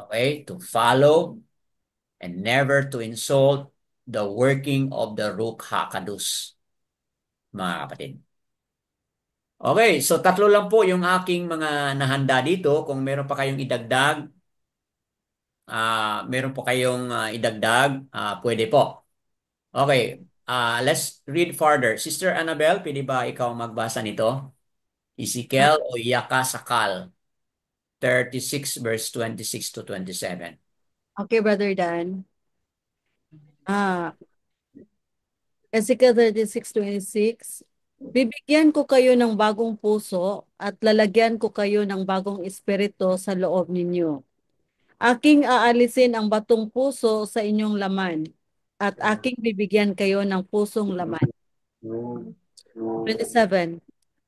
Okay? To follow and never to insult the working of the Ruach HaKodesh, mga kapatid. Okay, so tatlo lang po yung aking mga nahanda dito. Kung meron pa kayong idagdag, pwede po. Okay, let's read further. Sister Annabel, pwede ba ikaw magbasa nito? Ezekiel o Yakasakal 36 verse 26 to 27. Okay, Brother Dan. Ezekiel 36:26. Bibigyan ko kayo ng bagong puso at lalagyan ko kayo ng bagong espiritu sa loob ninyo. Aking aalisin ang batong puso sa inyong laman at aking bibigyan kayo ng pusong laman. 27.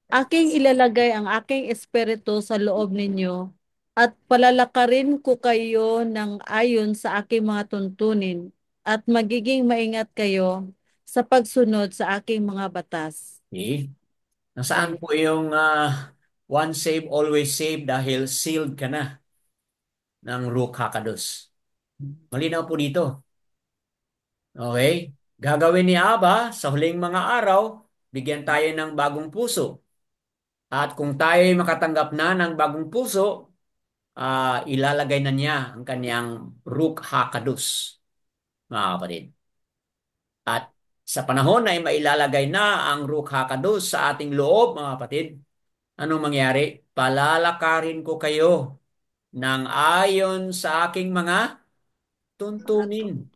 Aking ilalagay ang aking espiritu sa loob ninyo at palalakarin ko kayo ng ayon sa aking mga tuntunin at magiging maingat kayo sa pagsunod sa aking mga batas. Okay? Nasaan po yung once saved, always saved dahil sealed ka na ng Ruach HaKodesh? Malinaw po dito. Okay? Gagawin ni Aba sa huling mga araw, bigyan tayo ng bagong puso. At kung tayo makatanggap na ng bagong puso, ilalagay na niya ang kanyang Ruach HaKodesh, mga kapatid. At sa panahon na mailalagay na ang Ruach HaKodesh sa ating loob, mga kapatid, anong mangyari? Palalakarin ko kayo ng ayon sa aking mga tuntunin.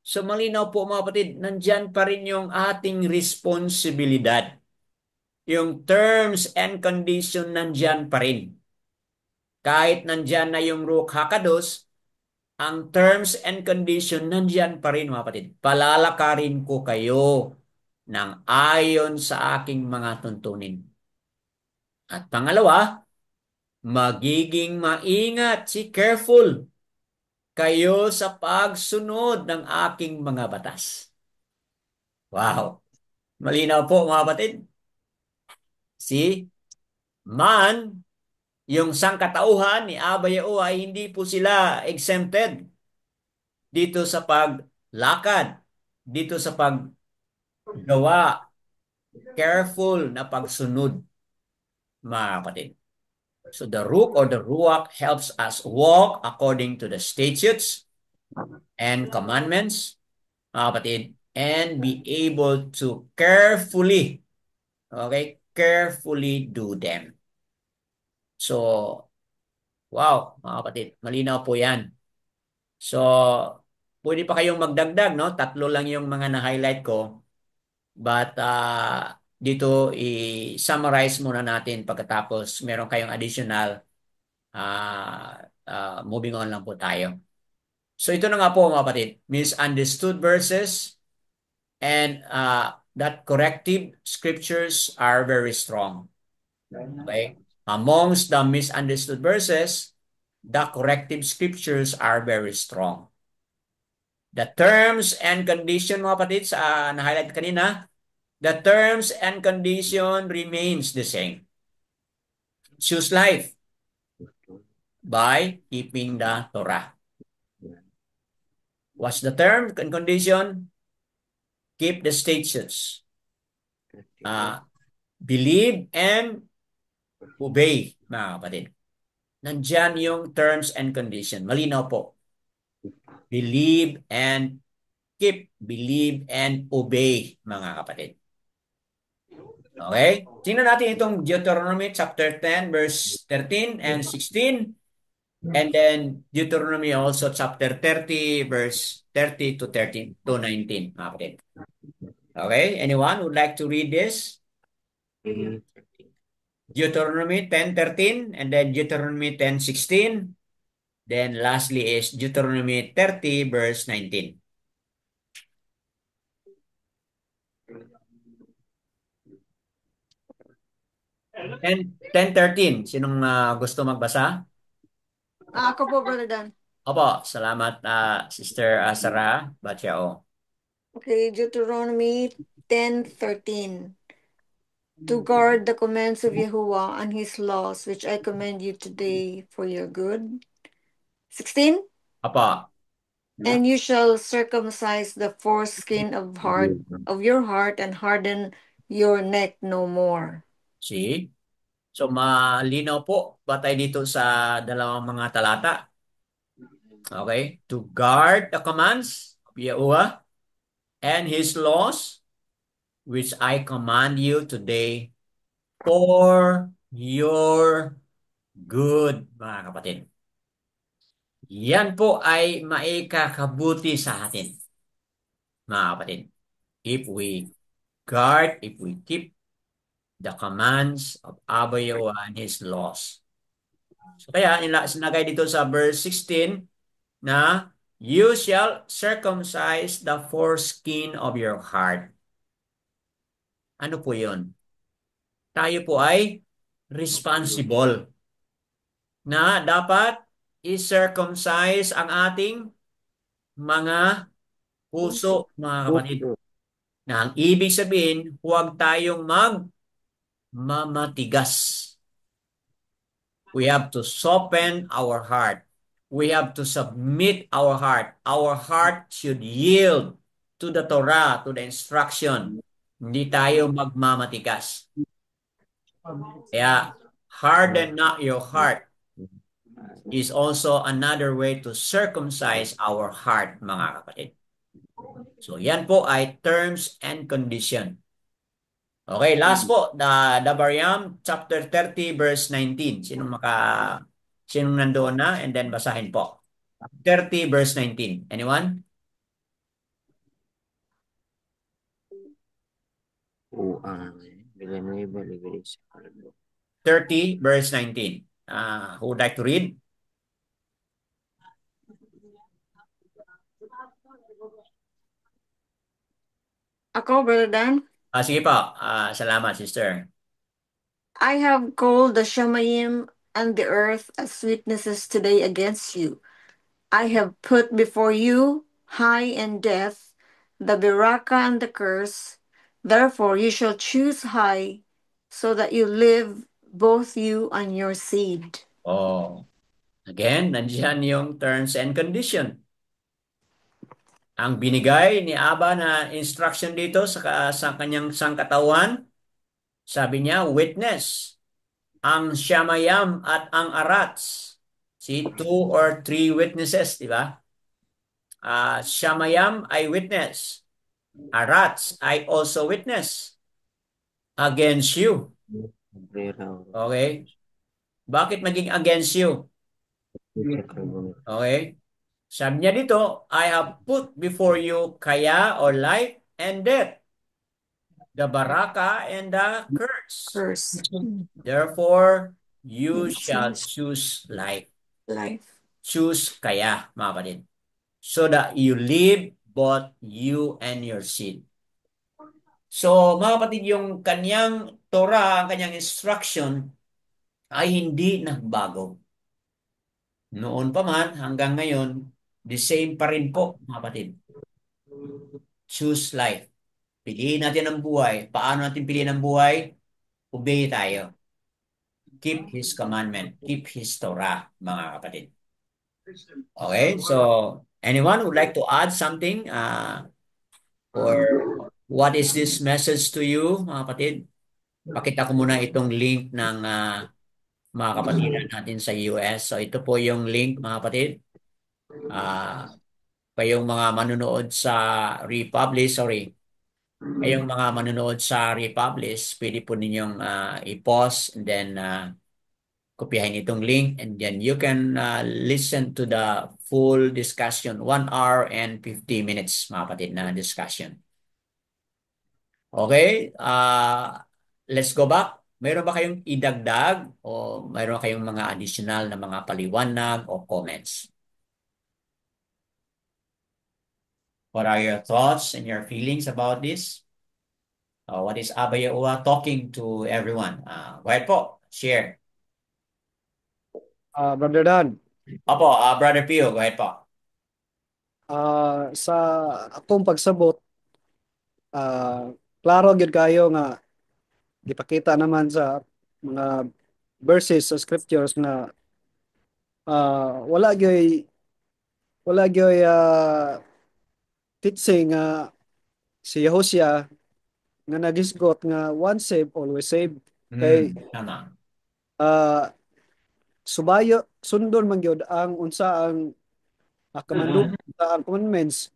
So malinaw po mga kapatid, nandyan pa rin yung ating responsibilidad. Yung terms and condition nandyan pa rin. Kahit nandyan na yung Ruach HaKadosh, ang terms and condition nandyan pa rin mga kapatid. Palalakarin ko kayo ng ayon sa aking mga tuntunin. At pangalawa, magiging maingat, careful kayo sa pagsunod ng aking mga batas. Wow! Malinaw po mga kapatid. See? Man, yung sangkatauhan ni Aba Yaoah ay hindi po sila exempted dito sa paglakad, dito sa paggawa, careful na pagsunod, mga kapatid. So the Ruach or the Ruach helps us walk according to the statutes and commandments, mga kapatid, and be able to carefully, okay, carefully do them. So, wow, mga kapatid, malinaw po yan. So, pwede pa kayong magdagdag, no? Tatlo lang yung mga na-highlight ko. But dito, i-summarize muna natin pagkatapos meron kayong additional. Moving on lang po tayo. So, ito na nga po mga kapatid. Misunderstood verses and that corrective scriptures are very strong. Okay? Amongst the misunderstood verses, the corrective scriptures are very strong. The terms and condition mga kapatid sa na-highlight kanina, the terms and condition remains the same. Choose life by keeping the Torah. What's the term and condition? Keep the statutes. Believe and obey, mga kapatid. Nandyan yung terms and condition. Malinaw po. Believe and keep. Believe and obey, mga kapatid. Okay? Tingnan natin itong Deuteronomy chapter 10, verse 13 and 16. And then Deuteronomy also chapter 30, verse 30 to 13 to 19, mga kapatid. Okay? Anyone would like to read this? Deuteronomy 10:13 and then Deuteronomy 10:16. Then lastly is Deuteronomy 30 verse 19. 10:13. Sinong gusto magbasa? Ako po, Brother Dan. Opo, salamat Sister Sarah Batiao. Okay, Deuteronomy 10:13. To guard the commands of Yahuwah and his laws, which I command you today for your good. 16. Opo. And you shall circumcise the foreskin of your heart and harden your neck no more. See? So malinaw po batay dito sa dalawang mga talata. Okay? To guard the commands of Yahuwah and his laws, which I command you today for your good, mga kapatid. Yan po ay maikakabuti sa atin, mga kapatid. If we guard, if we keep the commands of Abba Yahuwah and his laws. So kaya sinagay dito sa verse 16 na you shall circumcise the foreskin of your heart. Ano po yun? Tayo po ay responsible na dapat i-circumcise ang ating mga puso, mga kapatid. Na ang ibig sabihin, huwag tayong magmamatigas. We have to soften our heart. We have to submit our heart. Our heart should yield to the Torah, to the instruction. Hindi tayo magmamatigas. Kaya, harden not your heart is also another way to circumcise our heart, mga kapatid. So, yan po ay terms and condition. Okay, last po, Devarim chapter 30 verse 19. Sinong nandoon na? And then basahin po. 30 verse 19. Anyone? O, Villanueva, Liberis. 30 verse 19. Who would like to read? Ako, Brother Dan. Sige po. Salamat, sister. I have called the Shamayim and the earth as witnesses today against you. I have put before you high and death, the Beraka and the curse. Therefore you shall choose high, so that you live, both you and your seed. Oh, again, nandiyan yung terms and condition. Ang binigay ni Aba na instruction dito sa kanyang sangkatawan, sabi niya, witness. Ang Shamayam at ang Arats. See, 2 or 3 witnesses, di ba? Shamayam ay witness. Arats ay also witness against you. Okay? Bakit maging against you? Okay? Sabi niya dito, I have put before you kaya or life and death, the baraka and the curse. Curse. Therefore, you shall choose life. Life. Choose kaya, mga kapatid. So that you live, both you and your seed. So, mga kapatid, yung kanyang Torah, ang kanyang instruction, ay hindi nagbago. Noon pa man, hanggang ngayon, the same pa rin po, mga kapatid. Choose life. Piliin natin ang buhay. Paano natin piliin ang buhay? Obey tayo. Keep His commandment. Keep His Torah, mga kapatid. Okay, so anyone would like to add something? Or what is this message to you, mga kapatid? Pakita ko muna itong link ng mga kapatiran natin sa US. So ito po yung link, mga kapatid. Kayong mga manunood sa Republish, kayong mga manunood sa Republish, pwede po ninyong i-pause and then kopyahin itong link and then you can listen to the full discussion, 1 hour and 50 minutes, mga kapatid, na discussion. Okay, let's go back. Mayroon ba kayong idagdag o mayroon kayong mga additional na mga paliwanag o comments? What are your thoughts and your feelings about this? What is Abba Yahuwah talking to everyone? Go ahead po, share. Brother Dan, Opo, Brother Pio, go ahead po. sa akong pagsabot, klaro gyud kayo nga gipakita naman sa mga verses sa scriptures na wala gyoy teaching nga si Yahusya nga nagisgot nga once saved always saved kay Tama. subayo sundon man gyud ang unsa ang kamandugan sa ang commandments.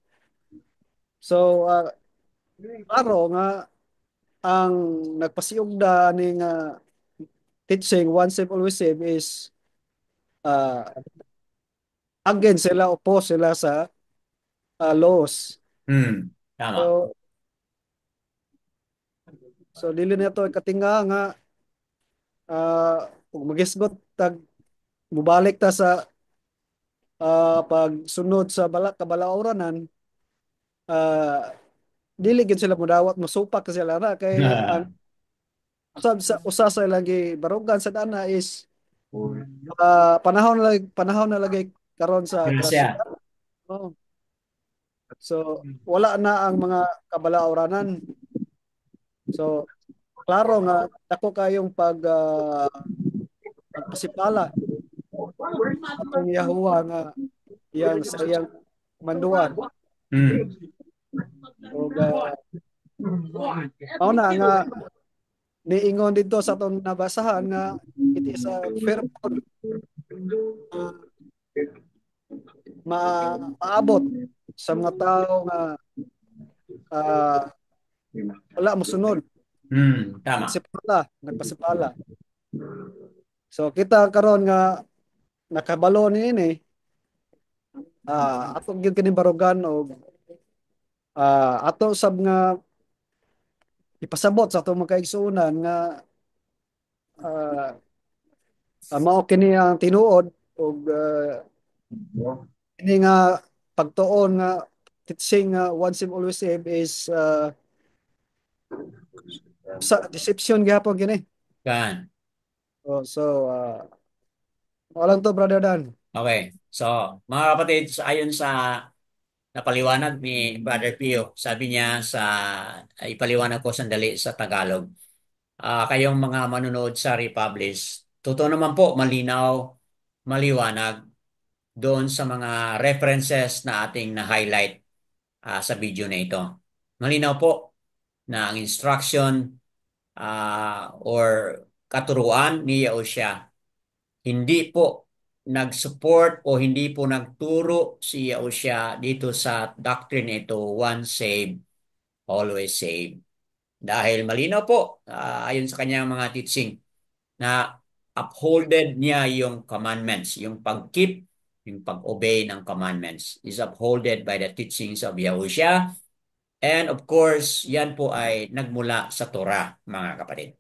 So klaro nga ang nagpasiugda ni nga teaching once saved always saved is uh, against sila, oppose sila sa laws. Tama. So dili na ito katinga nga kung magisgot tag mubalik ta sa pagsunod sa kabalaoranan, dili gid sila mudawat mosupak sila na kay ang usa sa ilang barugan sa dana is panahon na lagi karon sa grasya. Grasya. Oh. So wala na ang mga kabalaoranan. So klaro nga ako kayong pagpasipala atong Yahuwah nga iyang sa iyang manduan. O mao na nga niingon dito sa atong nabasahan nga it is a fearful maabot sa mga tao nga wala mosunod. Tama. Nagpasipala. So kita karon nga nakabalo niini ato gyud kini barugan og ato sab nga ipasabot sa ato mga kaigsuonan nga ah, mao kini ang tinuod og ini nga pagtuon nga teaching nga one save always save is deception gyapon kini. Kan. Walang to, Brother Dan. Okay. So, mga kapatid, ayon sa napaliwanag ni Brother Pio, sabi niya ipaliwanag ko sandali sa Tagalog. Kayong mga manonood sa Republish, totoo naman po, malinaw, maliwanag doon sa mga references na ating na-highlight sa video na ito. Malinaw po na ang instruction or katuruan ni Yahushua hindi po nag-support o hindi po nagturo si Yahushua dito sa doctrine ito, once saved, always saved. Dahil malinaw po, ayon sa kanyang mga teaching, na upholded niya yung commandments, yung pag-keep, yung pag-obey ng commandments is upholded by the teachings of Yahushua. And of course, yan po ay nagmula sa Torah, mga kapatid.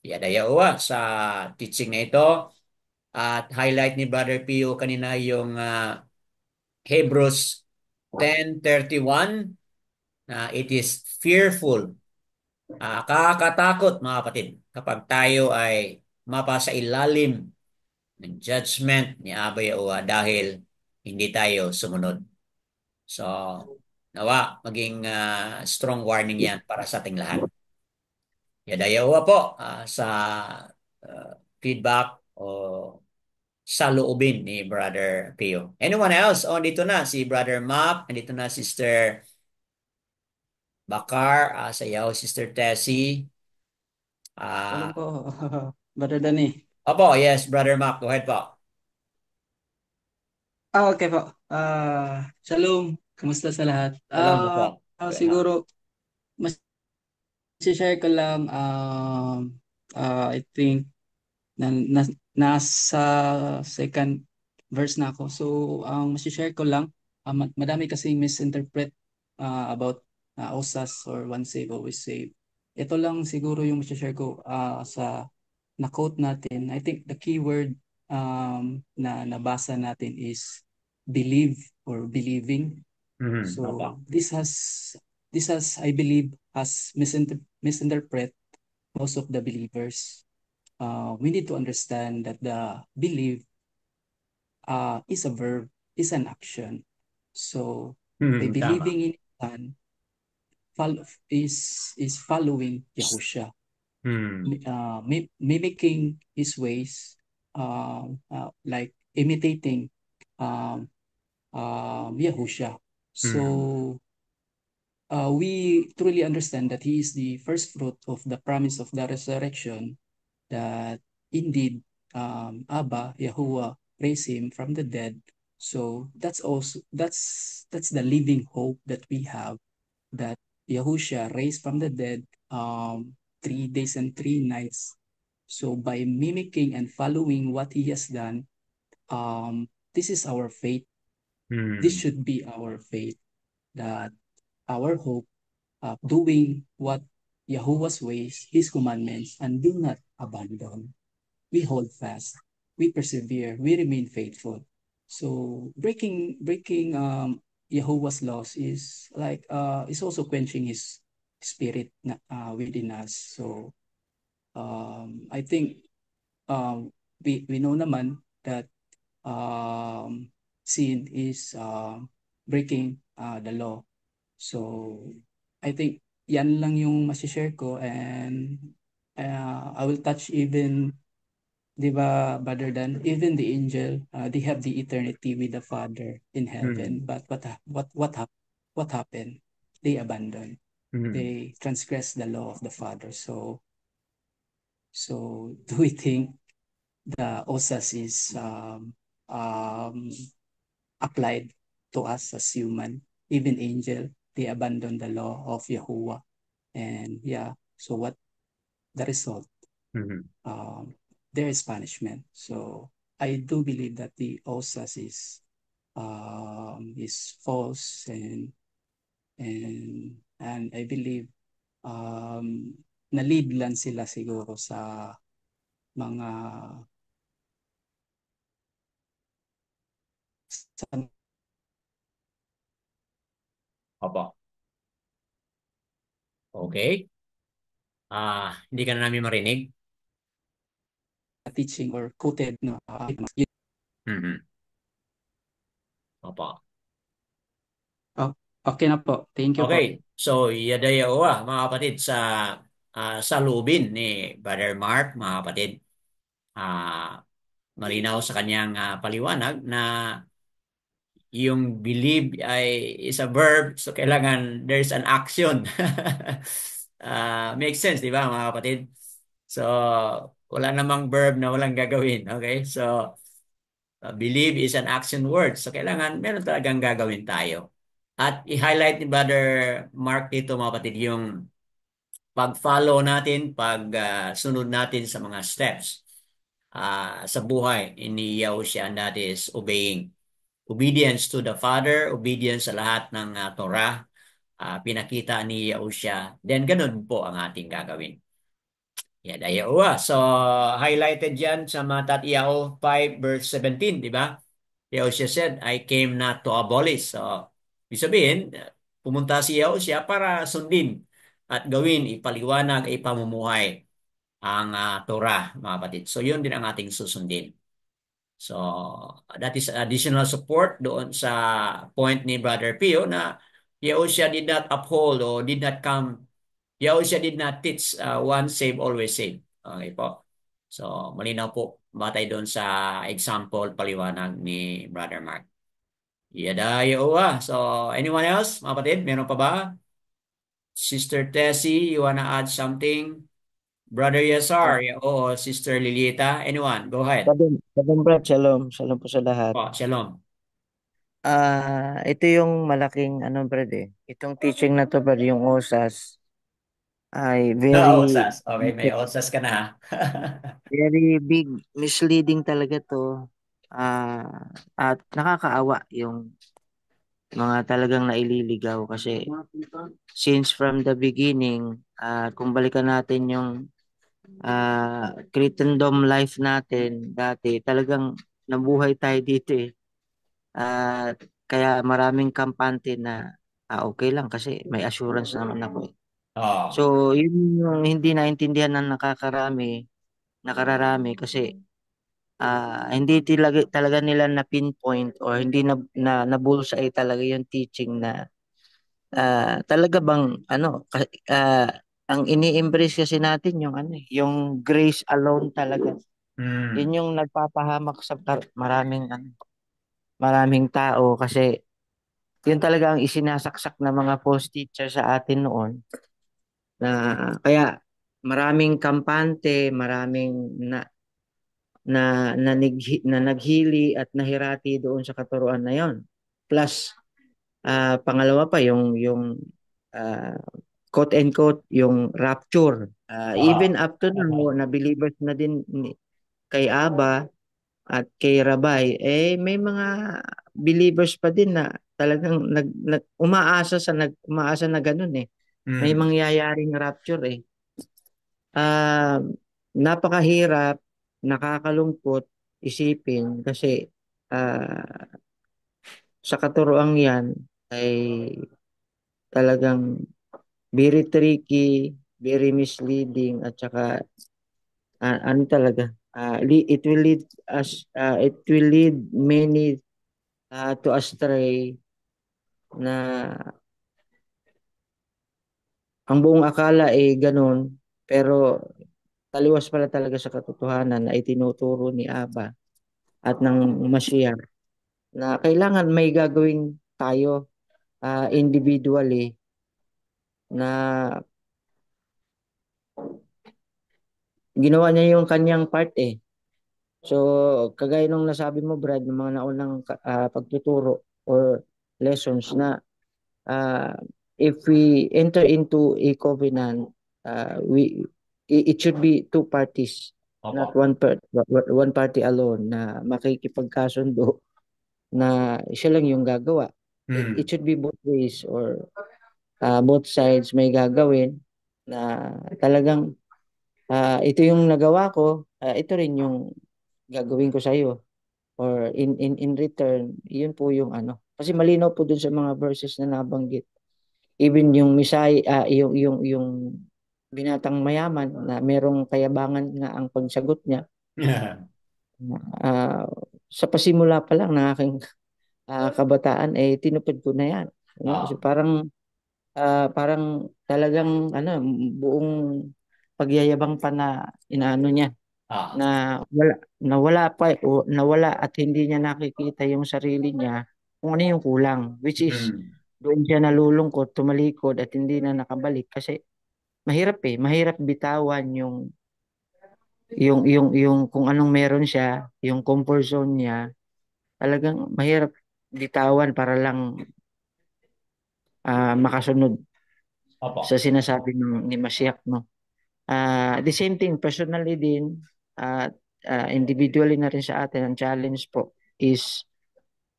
Yadayawa sa teaching na ito. At highlight ni Brother Pio kanina yung Hebrews 10:31 na it is fearful. Nakakatakot mga kapatid kapag tayo ay mapasa ilalim ng judgment ni Abba Yahuwah dahil hindi tayo sumunod. So, nawa, maging strong warning yan para sa ating lahat. Yadayawa po sa feedback o sa loobin ni Brother Pio. Anyone else? Oh, dito na si Brother Map, dito na Sister Bakar, sa iyo, Sister Tessie. Shalom Ah, po, Brother Danny. Opo, yes, Brother Map, go ahead po. Okay po. Shalom. Kamusta sa lahat? Salamat po. Siguro, share ko lang, I think, nasa second verse na ako. So, ang share ko lang, madami kasing misinterpret about OSAS or one save, always save. Ito lang siguro yung share ko sa na-quote natin. I think the keyword na nabasa natin is believe or believing. So Opo. this has I believe has misinterpret most of the believers. We need to understand that the believe is a verb, is an action. So by Tama. believing in Son, is following Yahushua, mimicking his ways, like imitating Yahushua. So we truly understand that he is the first fruit of the promise of the resurrection, that indeed Abba, Yahuwah, raised him from the dead. So that's the living hope that we have, that Yahushua raised from the dead 3 days and 3 nights. So by mimicking and following what he has done, this is our faith. This should be our faith, that our hope of doing what Yahuwah's ways, his commandments, and do not abandon. We hold fast, we persevere, we remain faithful. So breaking Yahuwah's laws is like is also quenching his spirit within us. So I think we know naman that sin is breaking the law. So I think yan lang yung masishare ko, and I will touch even, di ba, Brother Dan, even the angel, they have the eternity with the Father in heaven. But what happened? They abandoned. They transgressed the law of the Father. So do we think the OSAS is applied to us as human? Even angel, they abandon the law of Yahuwah. And yeah, so what the result? There is punishment. So I do believe that the OSAS is is false, and I believe na-lead lang sila siguro sa mga sa Opo. Okay. Hindi ka na namin marinig. teaching or quoted na Mhm. Opo. okay na po. Thank you po. Okay. So, yadayawa, mga kapatid, sa lubin ni Brother Mark, mga kapatid, malinaw sa kanyang paliwanag na yung believe ay is a verb, so kailangan there's an action. Makes sense, di ba, mga kapatid? So, wala namang verb na walang gagawin. Okay? So, believe is an action word. So, kailangan meron talagang gagawin tayo. At i-highlight ni Brother Mark dito, mga kapatid, yung pag-follow natin, pag-sunod natin sa mga steps sa buhay ni Yahushua, and that is obeying. Obedience to the Father, obedience sa lahat ng Torah, pinakita ni Yahushua. Then, ganun po ang ating gagawin. Yan, Yahuwah. So, highlighted yan sa Matthew 5 verse 17, di ba? Yahushua said, I came not to abolish. So, ibig sabihin, pumunta si Yahushua para sundin at gawin, ipaliwanag, ipamumuhay ang Torah, mga kapatid. So, yun din ang ating susundin. So, that is additional support doon sa point ni Brother Pio na Yahushua did not uphold or did not come, Yahushua did not teach once save, always save. Okay po. So, malinaw po batay doon sa example, paliwanag ni Brother Mark. Yada, Yahuwah. So, anyone else, mga kapatid? Meron pa ba? Sister Tessie, you wanna add something? Brother Yasar, o Sister Lilita, anyone? Go ahead. Kadong Brad, shalom. Shalom po sa lahat. Oh, shalom. Ito yung malaking Brad Itong teaching na to Brad, yung OSAS ay Osas. Okay, may osas ka na ha. very big misleading talaga to. At nakakaawa yung mga talagang naililigaw kasi since from the beginning, kung balikan natin yung Christendom life natin dati, talagang nabuhay tayo dito eh. Kaya maraming kampante na okay lang kasi may assurance naman ako eh. Oh. So, yun yung hindi naintindihan ng nakararami kasi hindi talaga nila na pinpoint or hindi na bullseye talaga yung teaching na talaga bang ang ini-embrace kasi natin yung yung grace alone talaga. Yun yung nagpapahamak sa maraming tao kasi yun talaga ang isinasaksak ng mga false teacher sa atin noon na kaya maraming kampante, maraming na naghili at nahirati doon sa katuruan na yon. Plus pangalawa pa yung ah, quote and quote yung rapture. Even up to now na believers na din kay Aba at kay Rabay may mga believers pa din na talagang umaasa na ganun eh. May mangyayaring rapture eh. Napakahirap, nakakalungkot isipin kasi sa katuroang yan ay talagang very tricky, very misleading at saka ano talaga it will lead many to astray na ang buong akala ay ganun pero taliwas pala talaga sa katotohanan na itinuturo ni Aba at ng Mashiach na kailangan may gagawin tayo individually na ginawa niya yung kanyang part eh. So, kagaya nung nasabi mo, Brad, ng mga naunang pagtuturo or lessons na uh, if we enter into a covenant, it should be two parties, not one party alone na makikipagkasundo na siya lang yung gagawa. It Mm. should be both ways, or both sides may gagawin na talagang ito yung nagawa ko, ito rin yung gagawin ko sa iyo, or in return, yun po yung ano. Kasi malinaw po dun sa mga verses na nabanggit. Even yung misay, yung binatang mayaman na merong kayabangan nga ang pagsagot niya, ah, sa pasimula pa lang ng aking kabataan, tinupad ko na yan. No? Kasi Ah, parang talagang ano, buong pagyayabang pa na inaano niya, ah, na nawala at hindi niya nakikita yung sarili niya kung ano yung kulang, which is mm. doon siya nalulungkot, tumalikod at hindi na nakabalik kasi mahirap bitawan yung kung anong meron siya, yung comfort zone niya, talagang mahirap bitawan para lang makasunod sa Opo. sinasabi ni Masiak, no. The same thing personally din, at individually na rin sa atin ang challenge po is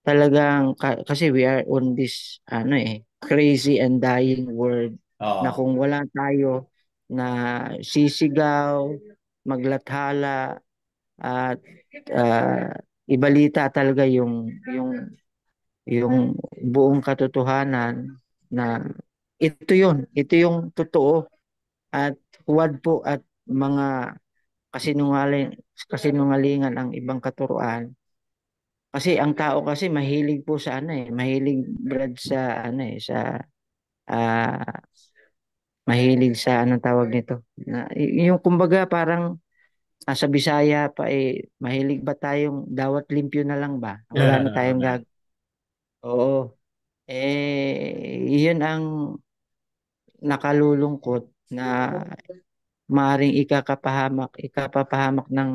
talagang kasi we are on this ano crazy and dying world, na Oo. kung wala tayo na sisigaw, maglathala at ah, ibalita talaga yung buong katotohanan na ito yung totoo, at huwad po at mga kasinungalingan ang ibang katuruan. Kasi ang tao kasi mahilig po sa ano mahilig Brad sa ano sa ah, mahilig sa anong tawag nito, na yung kumbaga parang sa Bisaya pa mahilig ba tayong dawat limpyo na lang ba? Wala na tayong Oo. Yun ang nakalulungkot na maring ikapapahamak ng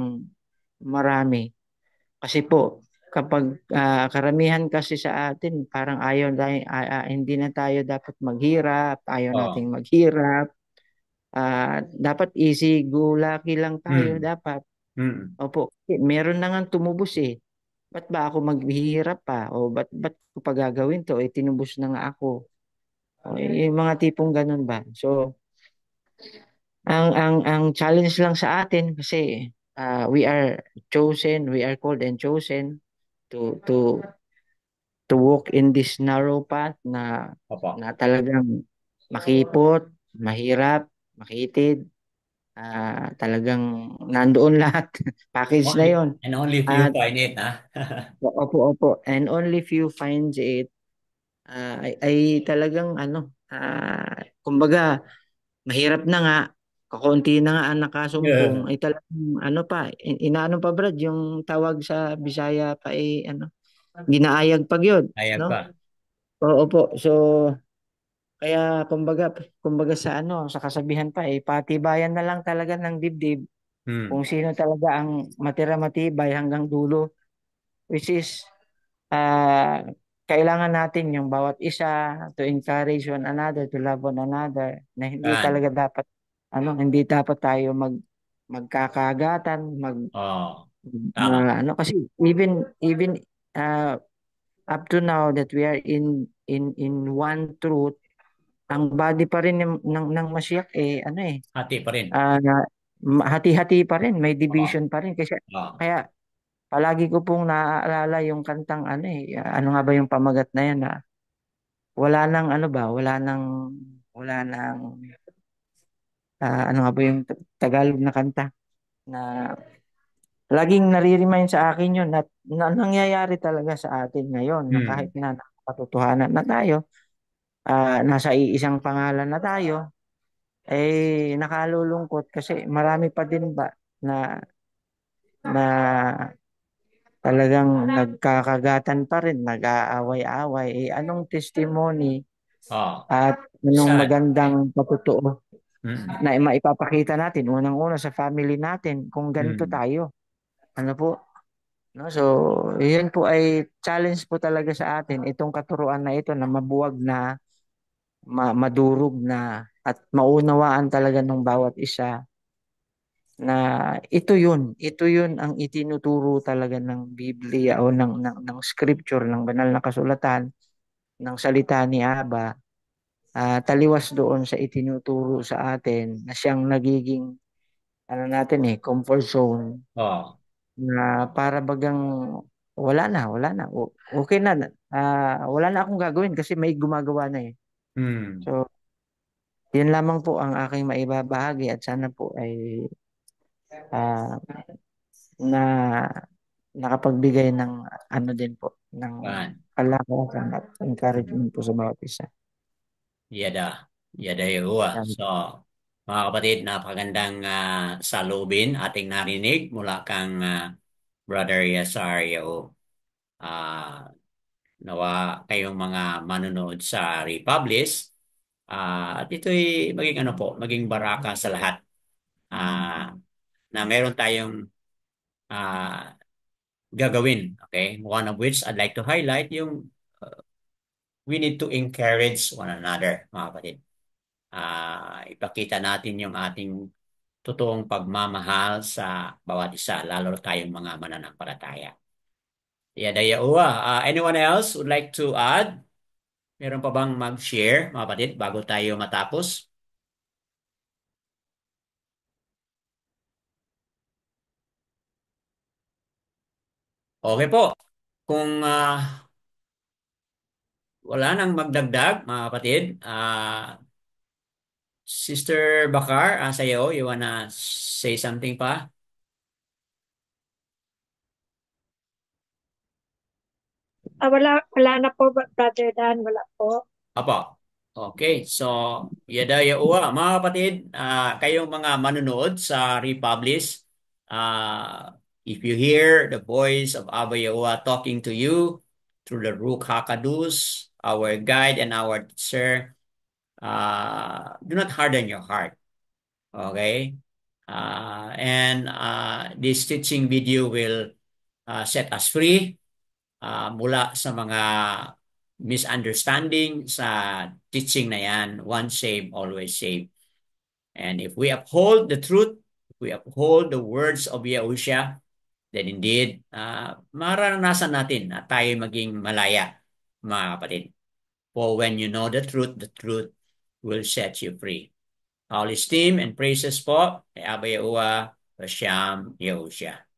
marami. Kasi po, kapag karamihan kasi sa atin, parang hindi na tayo dapat maghirap, ayaw Oo. nating maghirap. Dapat easy go lucky lang tayo Mm. dapat. Mm. Opo, meron na nga tumubos eh. Ba't ba ako maghihirap pa? O ba't ko pa gagawin to? Tinubos na nga ako. O, yung mga tipong ganun ba? So, ang challenge lang sa atin kasi we are called and chosen to walk in this narrow path Opo. na talagang makipot, mahirap, makitid, talagang nandoon lahat. Package na Only, yon. and only if you At find it, ha? opo, and only few finds it, ay talagang ano, kumbaga, mahirap na nga, kakaunti na nga ang nakasumpong, Yeah. ay talagang ano pa, inaano pa Brad, yung tawag sa Bisaya pa ano, ginaayag pag yun, Ayag no? pa. Oo po. So, kaya kumbaga sa ano, sa kasabihan pa patibayan na lang talaga ng dibdib kung Mm. sino talaga ang matira matibay hanggang dulo, which is ah kailangan natin yung bawat isa to encourage one another, to love one another, na hindi Yan. talaga dapat hindi dapat tayo magkakagatan, Oo. Tama. ano kasi even uh, up to now that we are in one truth, ang body pa rin ng Mashiach ano Hati pa rin. hati-hati pa rin, may Oo. division pa rin kasi Oo. kaya palagi ko pong naaalala yung kantang ano ano nga ba yung pamagat na yan, na wala nang ano ba, wala nang ano nga ba yung Tagalog na kanta, na laging nare-remind sa akin yun, na nangyayari talaga sa atin ngayon, na kahit Mm. na nakatotohanan na tayo, nasa iisang pangalan na tayo, nakalulungkot kasi marami pa din ba na na talagang nagkakagatan pa rin, nag-aaway-away. Anong testimony Oo. at anong Sad. magandang patotoo Mm. na maipapakita natin unang-una sa family natin kung ganito Mm. tayo? Ano po? No? So, yun po ay challenge po talaga sa atin, itong katuruan na ito na mabuwag na, madurog na, at maunawaan talaga ng bawat isa na ito yun ang itinuturo talaga ng Biblia o ng scripture, ng banal na kasulatan, ng salita ni Aba, taliwas doon sa itinuturo sa atin na siyang nagiging ano natin comfort zone Oh. na para bagang wala na. Okay na. Wala na akong gagawin kasi may gumagawa na eh. Hmm. So, yun lamang po ang aking maibabahagi at sana po ay ah, na nakapagbigay ng ano din po, ng Yan. kalakasan at encouragement po sa bawat isa. Yada. Yada Yahuwa. Yan. So, mga kapatid, napakagandang salubin ating narinig mula kang Brother Yasario. Ah, nawa kayong mga manonood sa Republis. At ito'y maging ano po, maging baraka sa lahat. Ah, na meron tayong ah, gagawin. Okay? One of which I'd like to highlight yung we need to encourage one another, mga kapatid. Ipakita natin yung ating totoong pagmamahal sa bawat isa, lalo tayong mga mananampalataya. Yadayawa. Anyone else would like to add? Meron pa bang mag-share, mga kapatid, bago tayo matapos? Okay po. Kung wala nang magdagdag, mga kapatid, Sister Bakar, sa'yo, you wanna say something pa? Wala na po, Brother Dan, wala po. Apo. Okay, so yada yawa mga kapatid, kayong mga manonood sa Republis, if you hear the voice of Abba Yahuwah talking to you through the Ruach HaKadosh, our guide and our teacher, do not harden your heart. Okay? And this teaching video will set us free mula sa mga misunderstanding sa teaching na yan, once saved, always saved. And if we uphold the truth, if we uphold the words of Yahushua, then indeed, mararanasan natin na tayo maging malaya, mga kapatid. For when you know the truth will set you free. All esteem and praises po kay Abba Yahuwah, Hashem Yahushua.